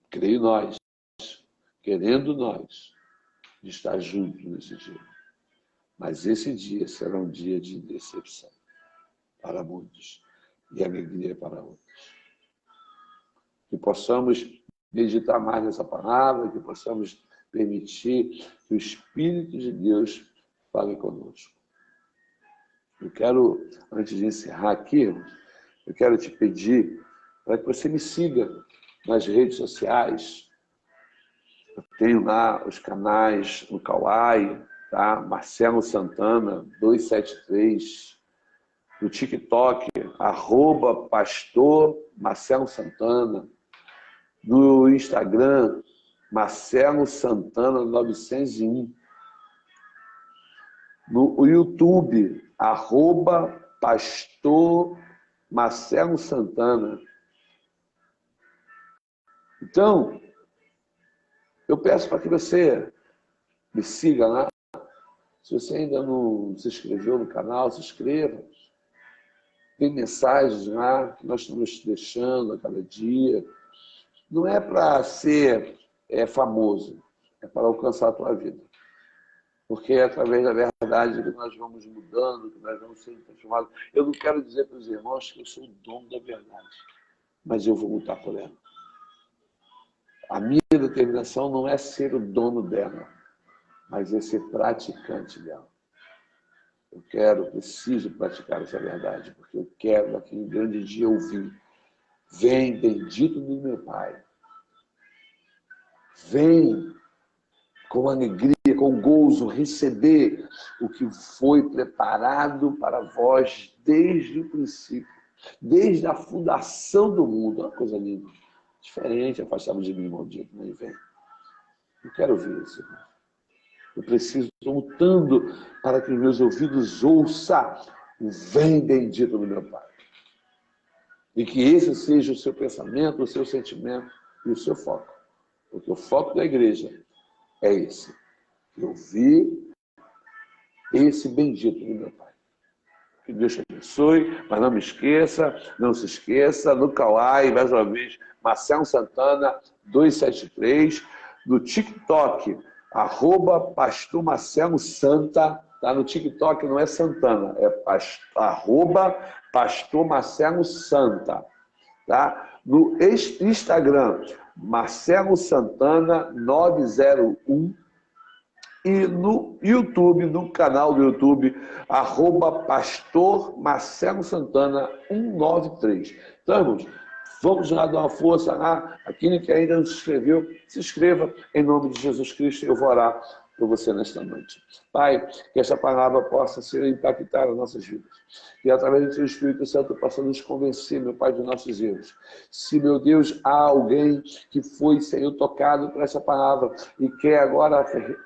Creio nós, querendo nós, de estar juntos nesse dia. Mas esse dia será um dia de decepção para muitos e alegria para outros. Que possamos meditar mais nessa palavra, que possamos permitir que o Espírito de Deus fale conosco. Eu quero, antes de encerrar aqui, eu quero te pedir para que você me siga nas redes sociais. Eu tenho lá os canais no Kawai, tá? Marcelo Santana 273, no TikTok, @pastor Marcelo Santana, No Instagram, Marcelo Santana 901. No YouTube, @pastor Marcelo Santana. Então, eu peço para que você me siga lá. Se você ainda não se inscreveu no canal, se inscreva. Tem mensagens lá que nós estamos deixando a cada dia. Não é para ser famoso, é para alcançar a tua vida. Porque é através da verdade que nós vamos mudando, que nós vamos sendo transformados. Eu não quero dizer para os irmãos que eu sou o dono da verdade, mas eu vou lutar por ela. A minha determinação não é ser o dono dela, mas é ser praticante dela. Eu preciso praticar essa verdade, porque eu quero, naquele grande dia, ouvir: vem, bendito do meu Pai. Vem com alegria, com gozo, receber o que foi preparado para vós desde o princípio, desde a fundação do mundo. Uma coisa linda, diferente, afastado de mim, maldito, mas vem. Eu quero ouvir isso, irmão. Eu preciso, estou lutando para que meus ouvidos ouçam o vem bendito do meu Pai. E que esse seja o seu pensamento, o seu sentimento e o seu foco. Porque o foco da igreja é esse. Ouvir esse bendito do meu Pai. Que Deus te abençoe, mas não me esqueça, não se esqueça, no Kawai, mais uma vez, Marcelo Santana 273, no TikTok, @pastor Marcelo Santa, tá? No TikTok não é Santana, é @pastor Marcelo Santa, tá? No Instagram, Marcelo Santana 901, e no YouTube, no canal do YouTube, @pastor Marcelo Santana 193. Então, irmãos, vamos lá dar uma força lá. Aquele que ainda não se inscreveu, se inscreva em nome de Jesus Cristo. Eu vou orar por você nesta noite. Pai, que esta palavra possa ser impactar as nossas vidas. E através do Teu Espírito Santo possa nos convencer, meu Pai, de nossos erros. Se, meu Deus, há alguém que foi, Senhor, tocado por essa palavra e quer agora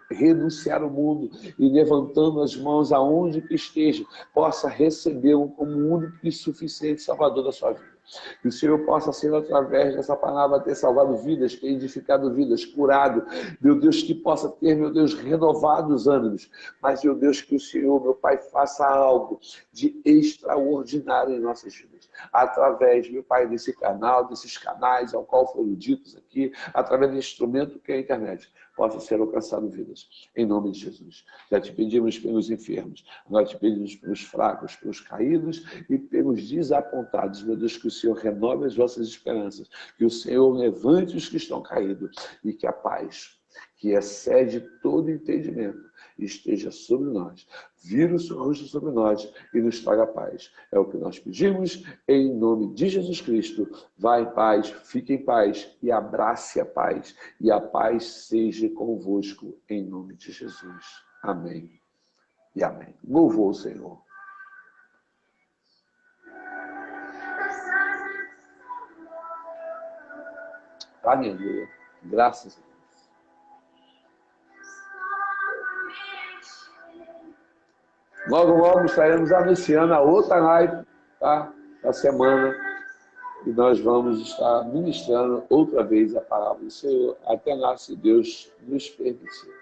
renunciar ao mundo e levantando as mãos aonde que esteja, possa recebê-lo como o único e suficiente Salvador da sua vida. Que o Senhor possa ser, através dessa palavra, ter salvado vidas, ter edificado vidas, curado. Meu Deus, que possa ter, meu Deus, renovado os ânimos. Mas, meu Deus, que o Senhor, meu Pai, faça algo de extraordinário em nossas vidas. Através, meu Pai, desse canal, desses canais ao qual foram ditos aqui, através do instrumento que é a internet, possa ser alcançado vidas. Em nome de Jesus. Já te pedimos pelos enfermos, nós te pedimos pelos fracos, pelos caídos e pelos desapontados. Meu Deus, que o Senhor renove as vossas esperanças, que o Senhor levante os que estão caídos e que a paz, que excede todo entendimento, esteja sobre nós, vira o seu rosto sobre nós e nos traga paz. É o que nós pedimos em nome de Jesus Cristo. Vá em paz, fique em paz e abrace a paz. E a paz seja convosco em nome de Jesus. Amém e amém. Louvou o Senhor. Aleluia. Graças a Deus. Logo, logo estaremos anunciando a outra live, tá? Da semana. E nós vamos estar ministrando outra vez a palavra do Senhor, até lá, se Deus nos permitir.